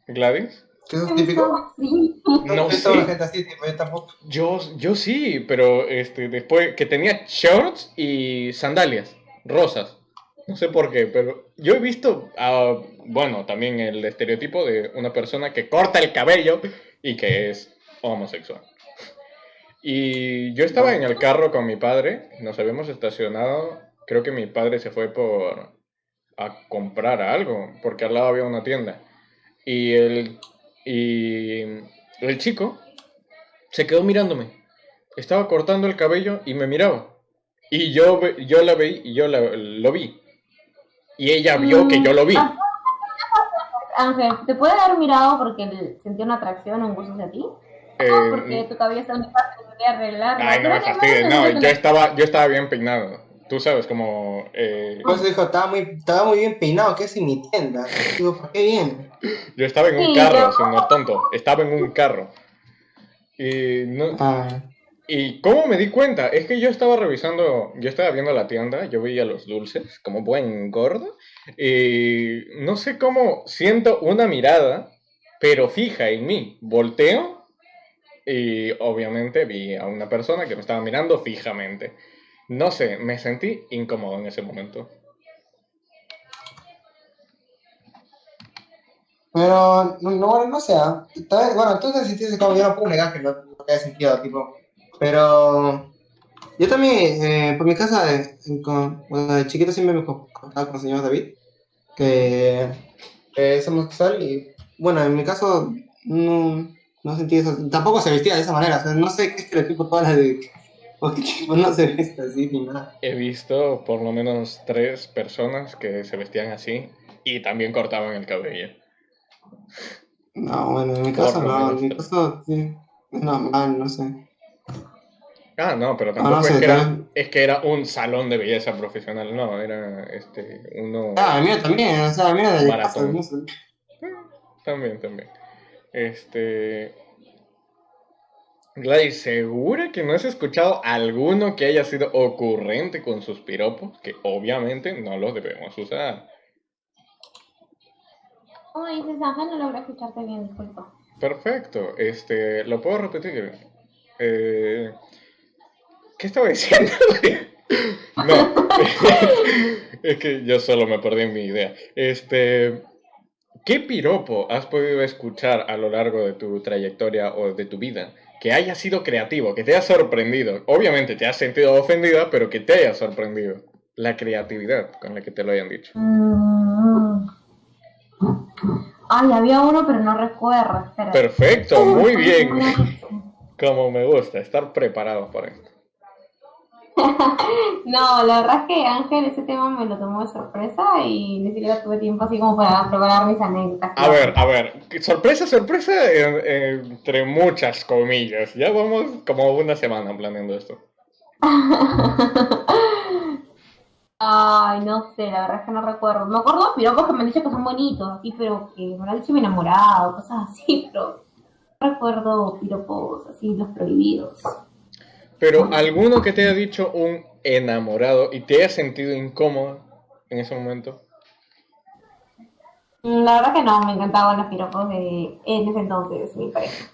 Speaker 1: Gladys.
Speaker 3: ¿Qué es
Speaker 2: He visto,
Speaker 3: típico?
Speaker 2: sí.
Speaker 3: Nunca
Speaker 1: No
Speaker 3: he visto a una
Speaker 1: sé,
Speaker 3: gente así, tipo, yo tampoco.
Speaker 1: yo sí, pero después que tenía shorts y sandalias rosas. No sé por qué, pero yo he visto, bueno, también el estereotipo de una persona que corta el cabello y que es homosexual. Y yo estaba en
Speaker 3: No.
Speaker 1: el carro con mi padre, nos habíamos estacionado, creo que mi padre se fue a comprar algo, porque al lado había una tienda. Y y el chico se quedó mirándome. Estaba cortando el cabello y me miraba. Y yo la vi y lo vi. Y ella vio que yo
Speaker 2: Mm,
Speaker 1: lo vi.
Speaker 2: Ángel, ¿te puede dar mirado porque sentí una atracción o un gusto hacia ti? O porque
Speaker 1: Eh,
Speaker 2: tu cabello está fácil de arreglarlo.
Speaker 1: ay, no me
Speaker 2: Me da
Speaker 1: fastidies. No,
Speaker 2: seguro que no.
Speaker 1: yo estaba bien peinado. Tú sabes, como
Speaker 3: Por eso dijo, estaba muy bien peinado, ¿qué es en mi tienda? Digo, ¿por qué viene?
Speaker 1: yo estaba en un
Speaker 2: Sí, pero
Speaker 1: carro, no tonto. Estaba en un carro. Y, no,
Speaker 3: Ah,
Speaker 1: y cómo me di cuenta, es que yo estaba viendo la tienda, yo veía los dulces, como buen gordo, y no sé cómo siento una mirada, pero fija en mí. Volteo y obviamente vi a una persona que me estaba mirando fijamente. No sé, me sentí incómodo en ese momento.
Speaker 3: pero, bueno, no sé. Bueno, tú te sentiste como yo no puedo negar que no te haya sentido, tipo. Pero yo también, por mi casa, bueno, de chiquito siempre me contaba con el señor David, que es homosexual y, bueno, en mi caso no sentí eso. Tampoco se vestía de esa manera, o sea, no sé qué estereotipo todas las de... Porque tipo, no se veste así ni nada.
Speaker 1: He visto por lo menos 3 personas que se vestían así y también cortaban el cabello.
Speaker 3: No, bueno, en mi
Speaker 1: Por
Speaker 3: caso
Speaker 1: lo
Speaker 3: no, en
Speaker 1: menos
Speaker 3: mi
Speaker 1: 3.
Speaker 3: caso sí, es normal, no sé.
Speaker 1: Ah, no, pero
Speaker 3: No, no
Speaker 1: tampoco
Speaker 3: sé, tal vez.
Speaker 1: es que era un salón de belleza profesional, no, era uno
Speaker 3: Ah, el mío también, o sea, el mío de casa,
Speaker 1: baratón.
Speaker 3: no sé.
Speaker 1: También, también. Este, Gladys, ¿segura que no has escuchado alguno que haya sido ocurrente con sus piropos? Que obviamente no los debemos usar.
Speaker 2: ¿cómo dices, Ángel? No logré escucharte bien, disculpa.
Speaker 1: Perfecto, ¿lo puedo repetir? Eh, ¿Qué estaba diciendo? No, es que yo solo me perdí en mi idea. ¿Qué piropo has podido escuchar a lo largo de tu trayectoria o de tu vida que haya sido creativo, que te haya sorprendido? Obviamente te has sentido ofendida, pero que te haya sorprendido. La creatividad con la que te lo hayan dicho.
Speaker 2: Mm. Ay, había uno, pero no recuerdo. Espera.
Speaker 1: Perfecto, muy bien. Como me gusta, estar preparado para esto.
Speaker 2: No, la verdad es que Ángel ese tema me lo tomó de sorpresa y ni siquiera tuve tiempo así como para preparar mis anécdotas.
Speaker 1: A ver, sorpresa, sorpresa, entre muchas comillas. Ya vamos como una semana planeando esto.
Speaker 2: Ay, no sé, la verdad es que no recuerdo. Me acuerdo de piropos que me han dicho que son bonitos, así, pero que me lo han dicho mi enamorado, cosas así, pero no recuerdo piropos así, los prohibidos.
Speaker 1: Pero alguno que te haya dicho un enamorado y te haya sentido incómodo en ese momento.
Speaker 2: La verdad que no, me encantaban los piropos de en ese entonces, mi pareja.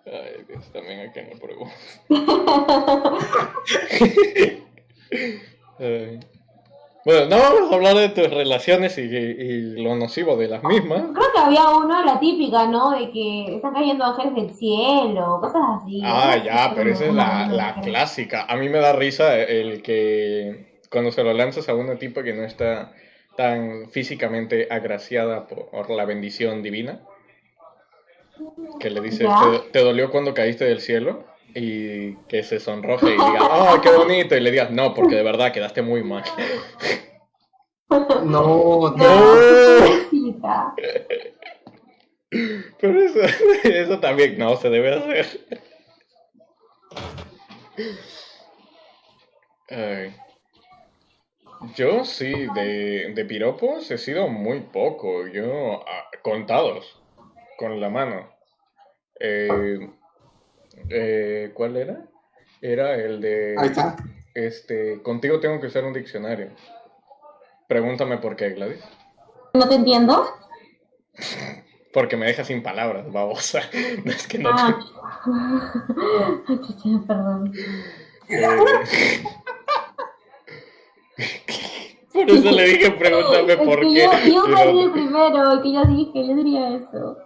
Speaker 1: Ay, Dios, también a quien le pregunto. Ay. Bueno, no vamos a hablar de tus relaciones y lo nocivo de las mismas.
Speaker 2: Creo que había uno, la típica, ¿no? De que están cayendo ángeles del cielo, cosas así.
Speaker 1: Ah,
Speaker 2: Esas
Speaker 1: ya, pero
Speaker 2: fueron
Speaker 1: esa es
Speaker 2: una vez
Speaker 1: la
Speaker 2: creo.
Speaker 1: clásica. A mí me da risa el que cuando se lo lanzas a una tipa que no está tan físicamente agraciada por la bendición divina. Que le dices,
Speaker 2: ¿Ya?
Speaker 1: ¿te dolió cuando caíste del cielo? Y que se sonroje y diga, ¡oh, qué bonito! Y le digas, no, porque de verdad quedaste muy mal.
Speaker 3: No,
Speaker 2: No, qué
Speaker 1: ¡No!
Speaker 2: pobrecita.
Speaker 1: Pero eso también no se debe hacer. Ay, yo sí, de piropos he sido muy poco. Yo, contados, con la mano. Eh, ¿Cuál era? Era el
Speaker 3: ahí
Speaker 1: de,
Speaker 3: está.
Speaker 1: contigo tengo que usar un diccionario. Pregúntame por qué, Gladys.
Speaker 2: ¿No te entiendo?
Speaker 1: Porque me deja sin palabras, babosa. No es que no te...
Speaker 2: Ah, ay, chucha, perdón.
Speaker 1: eh, por eso le dije, pregúntame
Speaker 2: Es
Speaker 1: por
Speaker 2: que
Speaker 1: qué.
Speaker 2: yo
Speaker 1: Y
Speaker 2: salí
Speaker 1: no-
Speaker 2: primero, que yo dije, yo diría eso.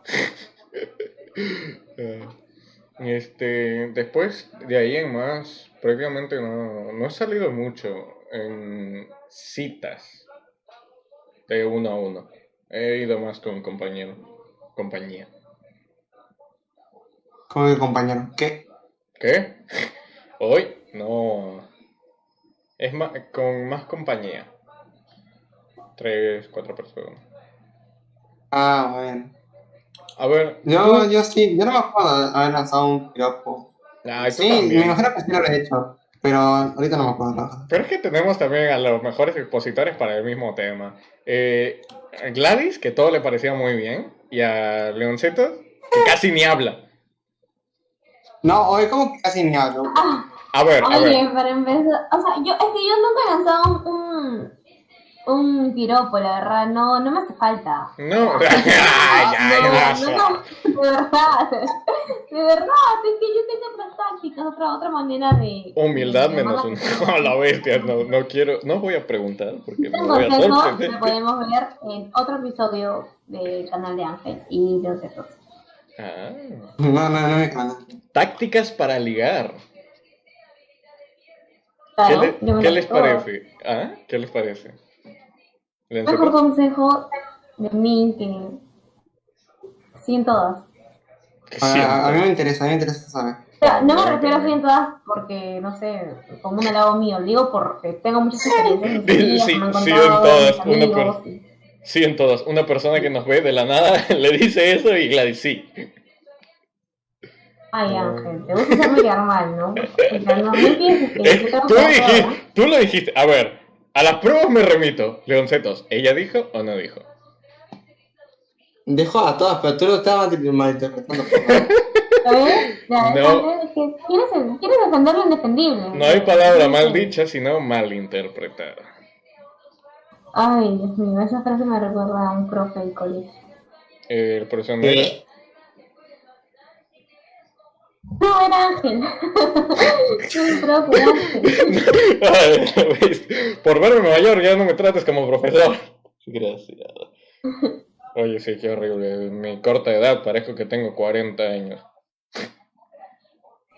Speaker 1: Eh, después de ahí en más, prácticamente no he salido mucho en citas de uno a uno. He ido más con compañía.
Speaker 3: ¿Cómo que compañero? ¿Qué?
Speaker 1: ¿Qué? Hoy no, es más, con más compañía. 3, 4 personas.
Speaker 3: Ah, bueno.
Speaker 1: A ver,
Speaker 3: Yo,
Speaker 1: tú...
Speaker 3: yo sí, yo no me acuerdo de haber lanzado un piropo.
Speaker 1: Ay, tú
Speaker 3: Sí, me
Speaker 1: también.
Speaker 3: imagino que sí lo he hecho, pero ahorita no me acuerdo, la verdad.
Speaker 1: Pero es que tenemos también a los mejores expositores para el mismo tema. A Gladys, que todo le parecía muy bien, y a Leoncito, que casi ni habla.
Speaker 3: No, hoy como que casi ni hablo.
Speaker 2: Ah,
Speaker 1: A ver.
Speaker 2: oye, pero en vez de, o sea, yo, es que yo nunca he lanzado un piropo, la verdad, no, no me hace falta. O
Speaker 1: No,
Speaker 2: sea,
Speaker 1: ya,
Speaker 2: no, de verdad, de verdad, es que yo tengo otras tácticas, otra manera de
Speaker 1: humildad
Speaker 2: llamar
Speaker 1: menos
Speaker 2: la
Speaker 1: uno.
Speaker 2: atención.
Speaker 1: A la bestia, no quiero, no voy a preguntar porque me
Speaker 2: Un
Speaker 1: voy a
Speaker 2: consejo que
Speaker 1: sorprender.
Speaker 2: podemos ver en otro episodio del canal de Ángel y de otros.
Speaker 1: Ah,
Speaker 3: No, no me canal.
Speaker 1: tácticas para ligar.
Speaker 2: Claro, yo me
Speaker 1: ¿Qué
Speaker 2: lo sé
Speaker 1: les
Speaker 2: todo.
Speaker 1: parece? ¿Ah? ¿Qué les parece?
Speaker 2: Mejor
Speaker 1: ¿Leoncitos?
Speaker 2: consejo de mí que sí en todas.
Speaker 1: Que
Speaker 3: A mí
Speaker 1: siento.
Speaker 3: me interesa saber.
Speaker 2: O sea, no me
Speaker 1: También,
Speaker 2: refiero así
Speaker 1: también.
Speaker 2: en todas porque, no sé, como un lado mío, digo porque tengo muchas experiencias, mis amigas me
Speaker 1: Sí,
Speaker 2: han
Speaker 1: sí en
Speaker 2: contado, mis
Speaker 1: todas.
Speaker 2: amigos.
Speaker 1: Sí en todas. Una persona que nos ve de la nada le dice eso y Gladys sí.
Speaker 2: Ay, Ángel, te
Speaker 1: Ah.
Speaker 2: gusta hacerme quedar mal, ¿no? O sea, no pienses que yo tengo que dar todo, ¿no?
Speaker 1: Tú lo dijiste. A ver, a las pruebas me remito. Leoncetos, ¿ella dijo o no dijo?
Speaker 3: Dejo a todas, pero tú lo estabas malinterpretando, por favor.
Speaker 2: ¿Sabes? Ya, es
Speaker 1: No,
Speaker 2: Ángel, es que quieres defender lo indefendible.
Speaker 1: no hay palabra
Speaker 2: No
Speaker 1: mal
Speaker 2: sé.
Speaker 1: dicha, sino malinterpretada.
Speaker 2: Ay, Dios mío, esa frase me recuerda a un profe del colegio.
Speaker 1: El profesor negro.
Speaker 3: ¿Qué?
Speaker 2: No, era Ángel. Un profe, Ángel.
Speaker 1: Ay, ¿ves? Por verme mayor ya no me trates como profesor. Gracias. Oye, sí, qué horrible. En mi corta edad parezco que tengo 40 años.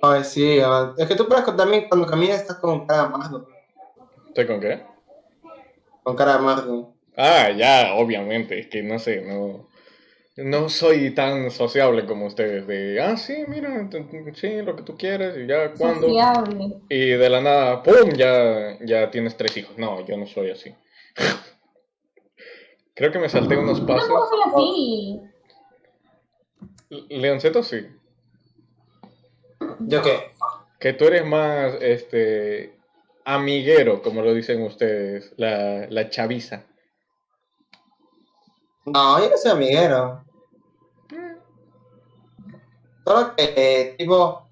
Speaker 3: Ay, sí, es que tú puedes también cuando caminas estás con cara amargo.
Speaker 1: ¿Estoy con qué?
Speaker 3: Con cara amargo.
Speaker 1: Ah, ya, obviamente. Es que no sé, no soy tan sociable como ustedes. Sí, mira, sí, lo que tú quieres y ya, ¿cuándo?
Speaker 2: Sociable.
Speaker 1: Y de la nada, ¡pum! Ya tienes 3 hijos. No, yo no soy así. Creo que me salté unos
Speaker 2: Yo tampoco
Speaker 1: pasos.
Speaker 2: soy así.
Speaker 1: Leonceto, sí.
Speaker 3: ¿Yo qué?
Speaker 1: Que tú eres más, amiguero, como lo dicen ustedes, la chaviza.
Speaker 3: No, yo no soy amiguero. Solo que, tipo,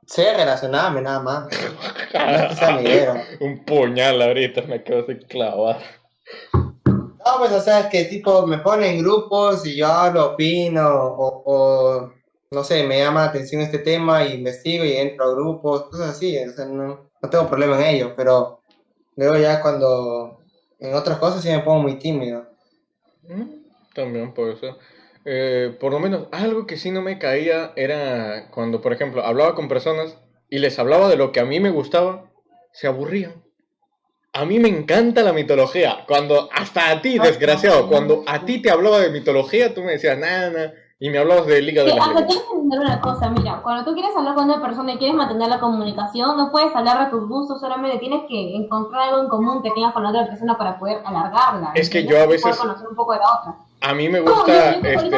Speaker 3: sé relacionarme nada más. No es que sea amiguero.
Speaker 1: Un puñal ahorita me acabo de clavar.
Speaker 3: No, pues, o sea, es que, tipo, me ponen en grupos y yo hablo, opino, o no sé, me llama la atención este tema y investigo y entro a grupos, cosas así. O sea, no tengo problema en ello, pero luego ya cuando en otras cosas sí me pongo muy tímido.
Speaker 1: También puede ser. Por lo menos algo que sí no me caía era cuando, por ejemplo, hablaba con personas y les hablaba de lo que a mí me gustaba, se aburrían. A mí me encanta la mitología. Cuando, hasta a ti, desgraciado, cuando a ti te hablaba de mitología, tú me decías, nada, y me hablabas de Liga de
Speaker 2: Sí,
Speaker 1: las
Speaker 2: hasta
Speaker 1: Leyendas.
Speaker 2: tienes que entender una cosa, mira, cuando tú quieres hablar con una persona y quieres mantener la comunicación, no puedes hablar de tus gustos, solamente tienes que encontrar algo en común que tengas con la otra persona para poder alargarla.
Speaker 1: Es que
Speaker 2: ¿entiendes?
Speaker 1: yo a
Speaker 2: Y poder
Speaker 1: veces,
Speaker 2: conocer un poco de la otra.
Speaker 1: a mí me
Speaker 2: No,
Speaker 1: gusta,
Speaker 2: yo ahorita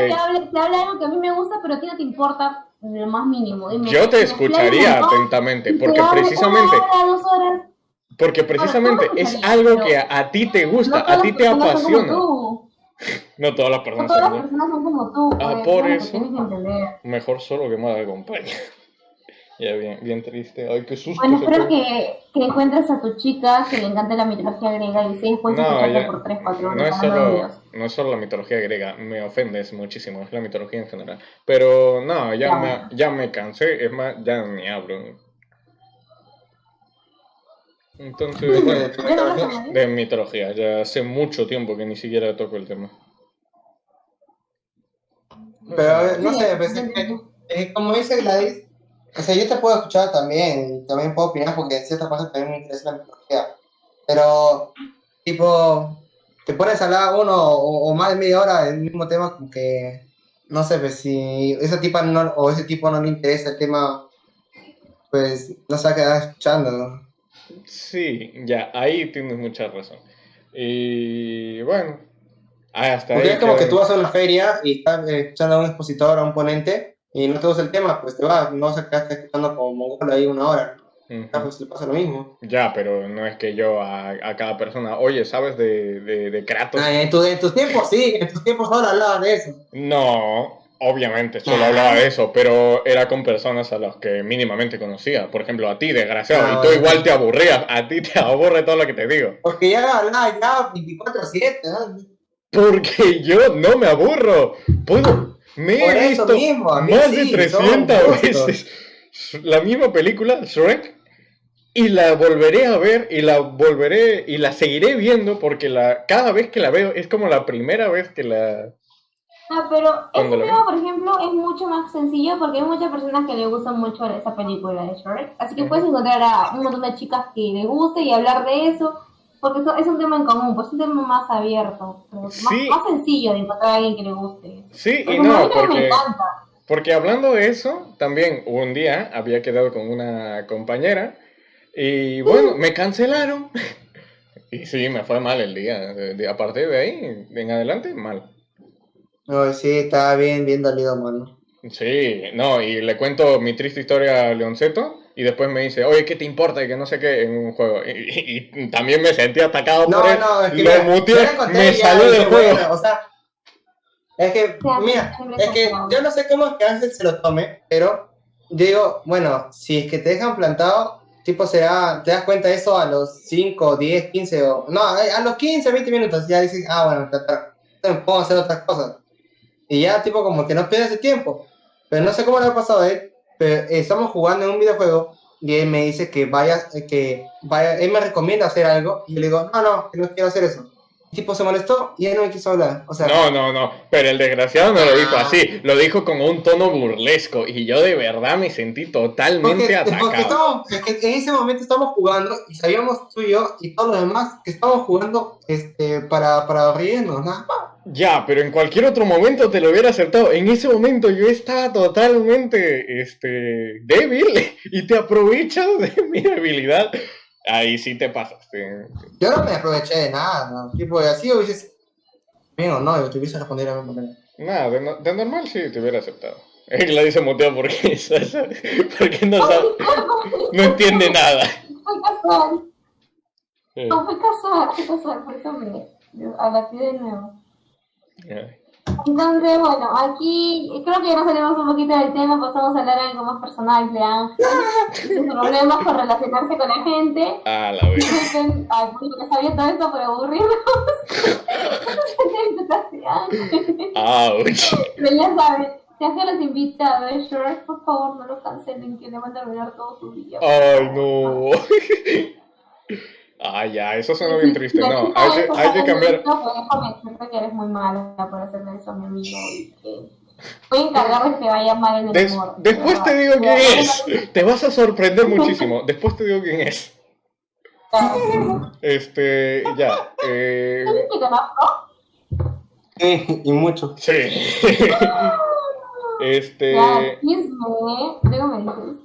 Speaker 2: te hable algo que a mí me gusta, pero a ti no te importa lo más mínimo. Dime,
Speaker 1: yo te
Speaker 2: me explayo un
Speaker 1: escucharía
Speaker 2: montón
Speaker 1: atentamente,
Speaker 2: y te hablo 1 hora, 2 horas.
Speaker 1: porque
Speaker 2: Ahora, tú
Speaker 1: precisamente
Speaker 2: me
Speaker 1: es
Speaker 2: escucharías,
Speaker 1: algo
Speaker 2: pero
Speaker 1: que a ti te gusta,
Speaker 2: no todas
Speaker 1: a ti
Speaker 2: las
Speaker 1: te
Speaker 2: personas son como
Speaker 1: apasiona.
Speaker 2: tú.
Speaker 1: No todas las
Speaker 2: No
Speaker 1: personas
Speaker 2: todas
Speaker 1: son
Speaker 2: las
Speaker 1: yo.
Speaker 2: personas son como tú,
Speaker 1: Ah,
Speaker 2: pues,
Speaker 1: por
Speaker 2: eso es lo que
Speaker 1: eso,
Speaker 2: tienes que entender.
Speaker 1: mejor solo que mal acompaña. Ya, bien, bien triste. Ay, qué susto
Speaker 2: Bueno,
Speaker 1: que
Speaker 2: espero
Speaker 1: tuve.
Speaker 2: que encuentres a tu chica que le encante la mitología griega y si después de
Speaker 1: No,
Speaker 2: escucharte
Speaker 1: ya,
Speaker 2: por 3, 4
Speaker 1: no
Speaker 2: horas
Speaker 1: es
Speaker 2: hablando de
Speaker 1: solo,
Speaker 2: Dios.
Speaker 1: no es solo la mitología griega, me ofendes muchísimo, es la mitología en general. Pero no,
Speaker 2: Ya bueno.
Speaker 1: ya me cansé, es más, ya ni hablo. Entonces, bueno,
Speaker 3: ¿De
Speaker 2: ¿Ya no hablas
Speaker 3: mitología?
Speaker 2: con nadie?
Speaker 1: de mitología, ya hace mucho tiempo que ni siquiera toco el tema.
Speaker 3: Pero no
Speaker 2: Sí,
Speaker 3: sé, pues,
Speaker 2: ya entiendo.
Speaker 3: como dice Gladys, o sea, yo te puedo escuchar también, y también puedo opinar porque en cierta parte también me interesa la mitología. Pero, tipo, te pones a hablar uno o más de media hora del mismo tema, como que, no sé, pues si esa tipa no, o ese tipo no le interesa el tema, pues no se va a quedar escuchando, ¿no?
Speaker 1: Sí, ya, ahí tienes mucha razón. Y bueno, hasta
Speaker 3: Porque
Speaker 1: ahí
Speaker 3: es como que tú
Speaker 1: quedan.
Speaker 3: vas a una feria y estás escuchando a un expositor, a un ponente, y no te gusta el tema, pues te vas, no se quedaste escuchando como mongolo ahí 1 hora. Ah,
Speaker 1: Ujú.
Speaker 3: pues le pasa lo mismo.
Speaker 1: Ya, pero no es que yo a cada persona, oye, ¿sabes de Kratos?
Speaker 3: Ah, en tus tiempos sí, en tus tiempos solo hablaban de eso.
Speaker 1: No, obviamente, solo hablaba
Speaker 3: Ah,
Speaker 1: de eso, pero era con personas a las que mínimamente conocía. Por ejemplo, a ti, desgraciado, y tú
Speaker 3: bueno,
Speaker 1: igual te aburrías, a ti te aburre todo lo que te digo.
Speaker 3: porque ya hablaba ya 24/7, ¿no?
Speaker 1: Porque yo no me aburro. Me
Speaker 3: Por
Speaker 1: he
Speaker 3: eso
Speaker 1: visto
Speaker 3: mismo, a mí
Speaker 1: más de
Speaker 3: sí, son
Speaker 1: 300
Speaker 3: gustos.
Speaker 1: veces la misma película, Shrek, y la volveré a ver y la volveré y la seguiré viendo porque cada vez que la veo es como la primera vez que
Speaker 2: Ah, pero
Speaker 1: cuando
Speaker 2: ese
Speaker 1: la vi.
Speaker 2: tema, por ejemplo, es mucho más sencillo porque hay muchas personas que le gustan mucho esa película de Shrek. Así que puedes
Speaker 1: Ujú.
Speaker 2: encontrar a un montón de chicas que le guste y hablar de eso, porque es un tema en común, pues es un tema más abierto, más
Speaker 1: Sí,
Speaker 2: sencillo de encontrar a alguien que le guste.
Speaker 1: sí
Speaker 2: Por
Speaker 1: y
Speaker 2: ejemplo, a mí
Speaker 1: no,
Speaker 2: también me encanta.
Speaker 1: porque hablando de eso, también un día había quedado con una compañera y bueno, me cancelaron. Y sí, me fue mal el día. A partir de ahí, en adelante, mal.
Speaker 3: No, sí, estaba bien dolido, mano.
Speaker 1: Sí, no, y le cuento mi triste historia a Leonceto y después me dice, oye, ¿qué te importa? Y que no sé qué en un juego. Y también me sentí atacado por él,
Speaker 3: No, es que
Speaker 1: lo
Speaker 3: mira, yo
Speaker 1: muteé,
Speaker 3: le conté
Speaker 1: me
Speaker 3: y ya
Speaker 1: salió del
Speaker 3: dije,
Speaker 1: juego.
Speaker 3: bueno, o sea, es que,
Speaker 2: O sea,
Speaker 3: mira,
Speaker 2: siempre
Speaker 3: es que yo no sé cómo es que Ángel se lo tome, pero yo digo, bueno, si es que te dejan plantado, tipo será, te das cuenta de eso a los 5, 10, 15 o... No, a los 15, 20 minutos, ya dices, ah, bueno, me puedo hacer otras cosas. Y ya, tipo, como que no pierdes el tiempo. Pero no sé cómo le ha pasado a él, pero estamos jugando en un videojuego y él me dice que vaya, él me recomienda hacer algo y yo le digo, no, que no quiero hacer eso. El tipo se molestó y él no me quiso hablar. O sea,
Speaker 1: No, pero el desgraciado no lo dijo
Speaker 3: ah,
Speaker 1: así, lo dijo con un tono burlesco y yo de verdad me sentí totalmente
Speaker 3: porque
Speaker 1: atacado.
Speaker 3: es que en ese momento estamos jugando y sabíamos tú y yo y todos los demás que estamos jugando para reírnos, nada más.
Speaker 1: Ya, pero en cualquier otro momento te lo hubiera aceptado. En ese momento yo estaba totalmente, débil y te aprovechas de mi debilidad. Ahí sí te pasas.
Speaker 3: Yo no me aproveché de nada, ¿no? Tipo, así hubieses, bien o no, yo te hubiese respondido de la misma manera.
Speaker 1: Nada, de normal sí te hubiera aceptado. La dice Moteo porque, porque no sabe, no entiende nada.
Speaker 2: fue casual.
Speaker 1: Eh,
Speaker 2: No, fue casual, por eso me abatí de nuevo.
Speaker 1: eh.
Speaker 2: Entonces, bueno, aquí creo que ya nos salimos un poquito del tema, pasamos a hablar algo más personal de Ángel y sus problemas con relacionarse con la gente.
Speaker 1: A la vez.
Speaker 2: Disculpen al público que sabía todo esto por aburrirnos.
Speaker 1: Ouch.
Speaker 2: Pero ya saben, si Ángel los invita a ver Shrek, por favor no lo cancelen, que le van a arruinar todo su día.
Speaker 1: Ay, no. Ah, ya, eso suena bien triste. No, hay que cambiar.
Speaker 2: Déjame decirte que eres muy mala por hacerle eso a mi amigo y que voy a encargar de que vaya mal en el humor.
Speaker 1: Después te digo quién es. Te vas a sorprender muchísimo. Después te digo quién es. Ya.
Speaker 2: ¿Te conozco?
Speaker 3: Sí, y mucho.
Speaker 1: Sí.
Speaker 2: Ya, chisme. Luego me dices.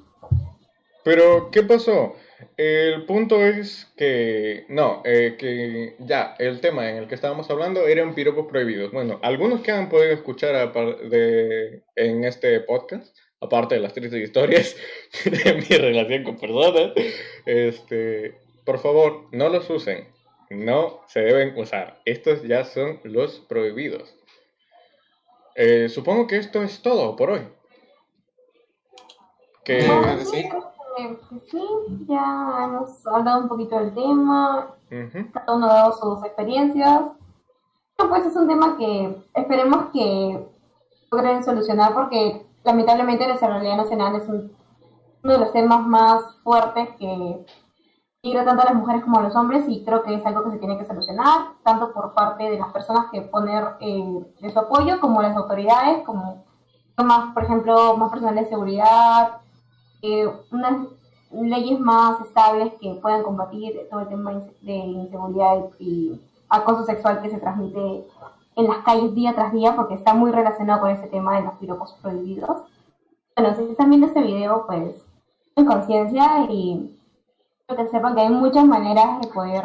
Speaker 1: Pero, ¿qué pasó? El punto es que, no, que ya, el tema en el que estábamos hablando eran piropos prohibidos. Bueno, algunos que han podido escuchar en este podcast, aparte de las tristes historias de mi relación con personas, por favor, no los usen. No se deben usar. Estos ya son los prohibidos. Supongo que esto es todo por hoy.
Speaker 2: Bueno,
Speaker 3: Creo que
Speaker 2: sí,
Speaker 3: sí.
Speaker 2: creo que sí. Ya hemos hablado un poquito del tema.
Speaker 1: Ujú.
Speaker 2: Cada uno ha dado sus experiencias. Bueno, pues es un tema que esperemos que logren solucionar porque lamentablemente la realidad nacional es uno de los temas más fuertes que migra tanto a las mujeres como a los hombres y creo que es algo que se tiene que solucionar tanto por parte de las personas que poner de su apoyo como las autoridades, como más, por ejemplo, más personal de seguridad, unas leyes más estables que puedan combatir todo el tema de inseguridad y acoso sexual que se transmite en las calles día tras día porque está muy relacionado con ese tema de los piropos prohibidos. Bueno, si están viendo este video, pues en conciencia y que sepan que hay muchas maneras de poder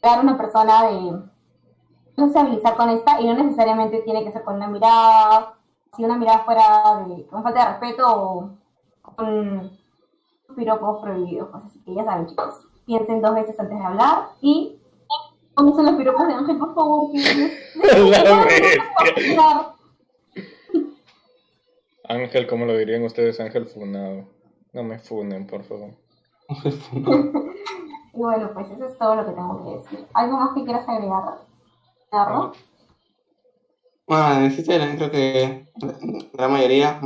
Speaker 2: dar a una persona de sociabilizar con esta y no necesariamente tiene que ser con una mirada, si una mirada fuera con falta de respeto o con piropos prohibidos. Pues así que ya saben, chicos, piensen 2 veces antes de hablar y ¿cómo son los piropos de Ángel, por favor?
Speaker 1: La bestia. Ángel, ¿cómo lo dirían ustedes? Ángel funado. No me funen, por favor.
Speaker 2: Y bueno, pues eso es todo lo que tengo que decir. ¿Algo más que quieras agregar, Narro?
Speaker 3: Bueno, dijiste, creo que la mayoría.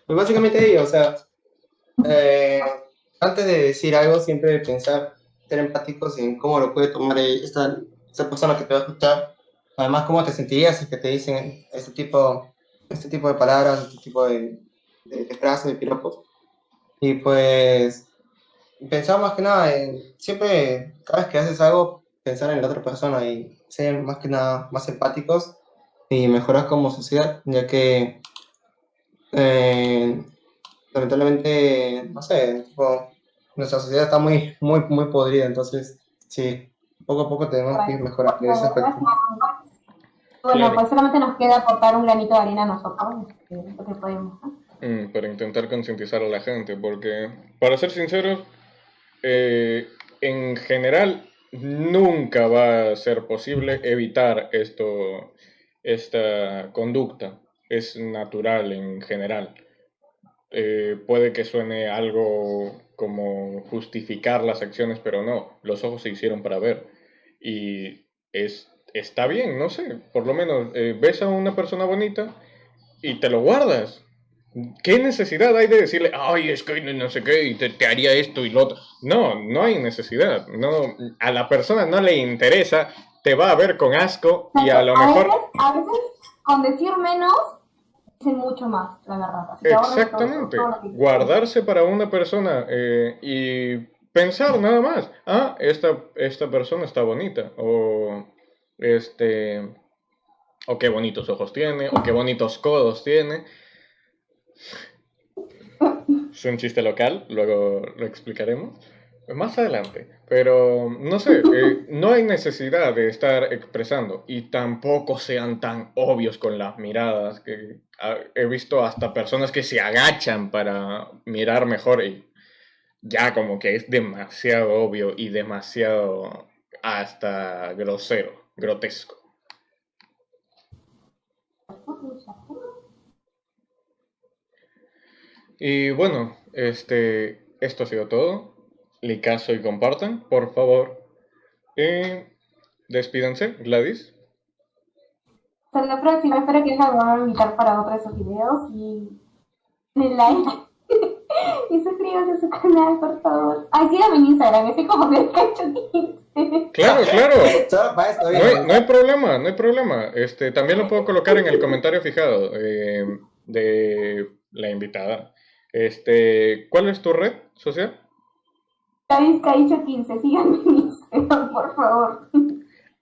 Speaker 3: Pues básicamente ello, o sea, eh, antes de decir algo, siempre pensar, ser empáticos en cómo lo puede tomar esta persona que te va a escuchar. Además, cómo te sentirías si que te dicen este tipo de palabras, este tipo de frases, de piropos. Y pues, pensar más que nada en, siempre, cada vez que haces algo, pensar en la otra persona y ser más que nada más empáticos y mejorar como sociedad, ya que eh, lamentablemente, no sé, tipo, nuestra sociedad está muy podrida, entonces sí, poco a poco tenemos que ir mejorando en ese aspecto.
Speaker 2: Bueno,
Speaker 1: Claro.
Speaker 2: pues solamente nos queda aportar un granito de arena a nosotros, lo que podemos, ¿no?
Speaker 1: Para intentar concientizar a la gente, porque, para ser sinceros, en general nunca va a ser posible evitar esta conducta. Es natural en general. Puede que suene algo como justificar las acciones, pero no, los ojos se hicieron para ver. Y está bien, no sé, por lo menos ves a una persona bonita y te lo guardas. ¿Qué necesidad hay de decirle, ay, es que no sé qué, y te haría esto y lo otro? No, no hay necesidad. No, a la persona no le interesa, te va a ver con asco y a lo mejor...
Speaker 2: A veces, con decir menos, dicen mucho más, la verdad. Así que ahorren
Speaker 1: Exactamente.
Speaker 2: todo lo que
Speaker 1: Guardarse para una persona y pensar nada más. Ah, esta persona está bonita. Este, o qué bonitos ojos tiene, o qué bonitos codos tiene. Es un chiste local, luego lo explicaremos más adelante. Pero no sé, no hay necesidad de estar expresando y tampoco sean tan obvios con las miradas. Que he visto hasta personas que se agachan para mirar mejor y ya como que es demasiado obvio y demasiado hasta grosero, grotesco. Y bueno, esto ha sido todo. Licazo y compartan, por favor. Despídanse, Gladys.
Speaker 2: hasta la próxima. Espero que les vuelvan a invitar para otro de esos videos y den like. Y suscríbanse a su canal, por favor. Ay, síganme en Instagram, estoy como que cachotín.
Speaker 1: Claro, claro.
Speaker 3: Está
Speaker 1: No hay problema, no hay problema. También lo puedo colocar en el comentario fijado de la invitada. ¿Cuál es tu red social?
Speaker 2: Gladys Caicho 15, síganme en Instagram, por favor.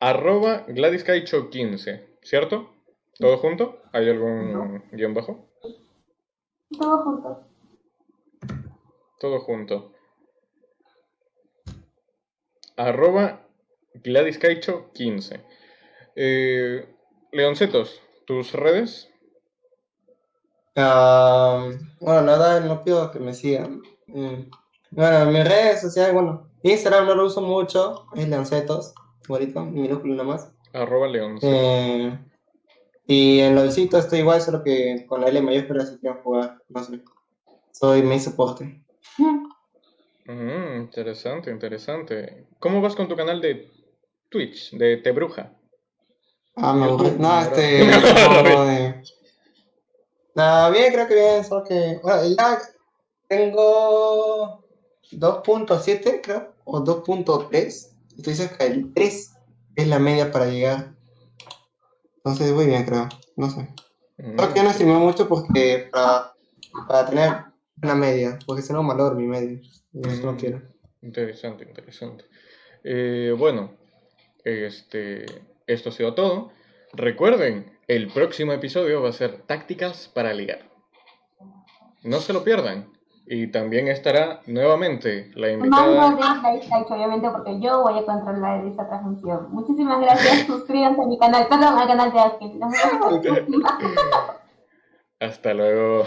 Speaker 1: @GladysCaicho15, ¿cierto? ¿Todo junto? ¿Hay algún guión bajo?
Speaker 2: Todos juntos.
Speaker 1: Todo junto. @GladysCaicho15. Leoncetos, ¿tus redes?
Speaker 3: Bueno, nada, no pido que me sigan. Bueno, mis redes sociales, bueno, Instagram no lo uso mucho, es Leoncetos, bonito, minúsculo nomás.
Speaker 1: @Leoncetos.
Speaker 3: Y en LOLcito estoy igual, solo que con la L mayúscula si quiero jugar, no sé. Soy main soporte.
Speaker 1: Interesante, interesante. ¿Cómo vas con tu canal de Twitch, de Tebruja?
Speaker 3: Me aburrí. No,
Speaker 1: Ahora
Speaker 3: Nada, bien, creo que bien, solo que, bueno, ya tengo 2.7, creo, o 2.3. Estoy cerca del 3, es la media para llegar. Entonces voy bien, creo, no sé. Creo que no estimé mucho porque para tener una media, porque si no malogro mi media. Y eso no quiero.
Speaker 1: Interesante, interesante. Bueno, esto ha sido todo. Recuerden, el próximo episodio va a ser tácticas para ligar. No se lo pierdan. Y también estará nuevamente la invitada.
Speaker 2: Mando de Gladys Caicho, obviamente, porque yo voy a controlar esta transmisión. Muchísimas gracias. Suscríbanse a mi canal, perdón, al canal de Ángel. Nos vemos en la próxima.
Speaker 1: Hasta luego.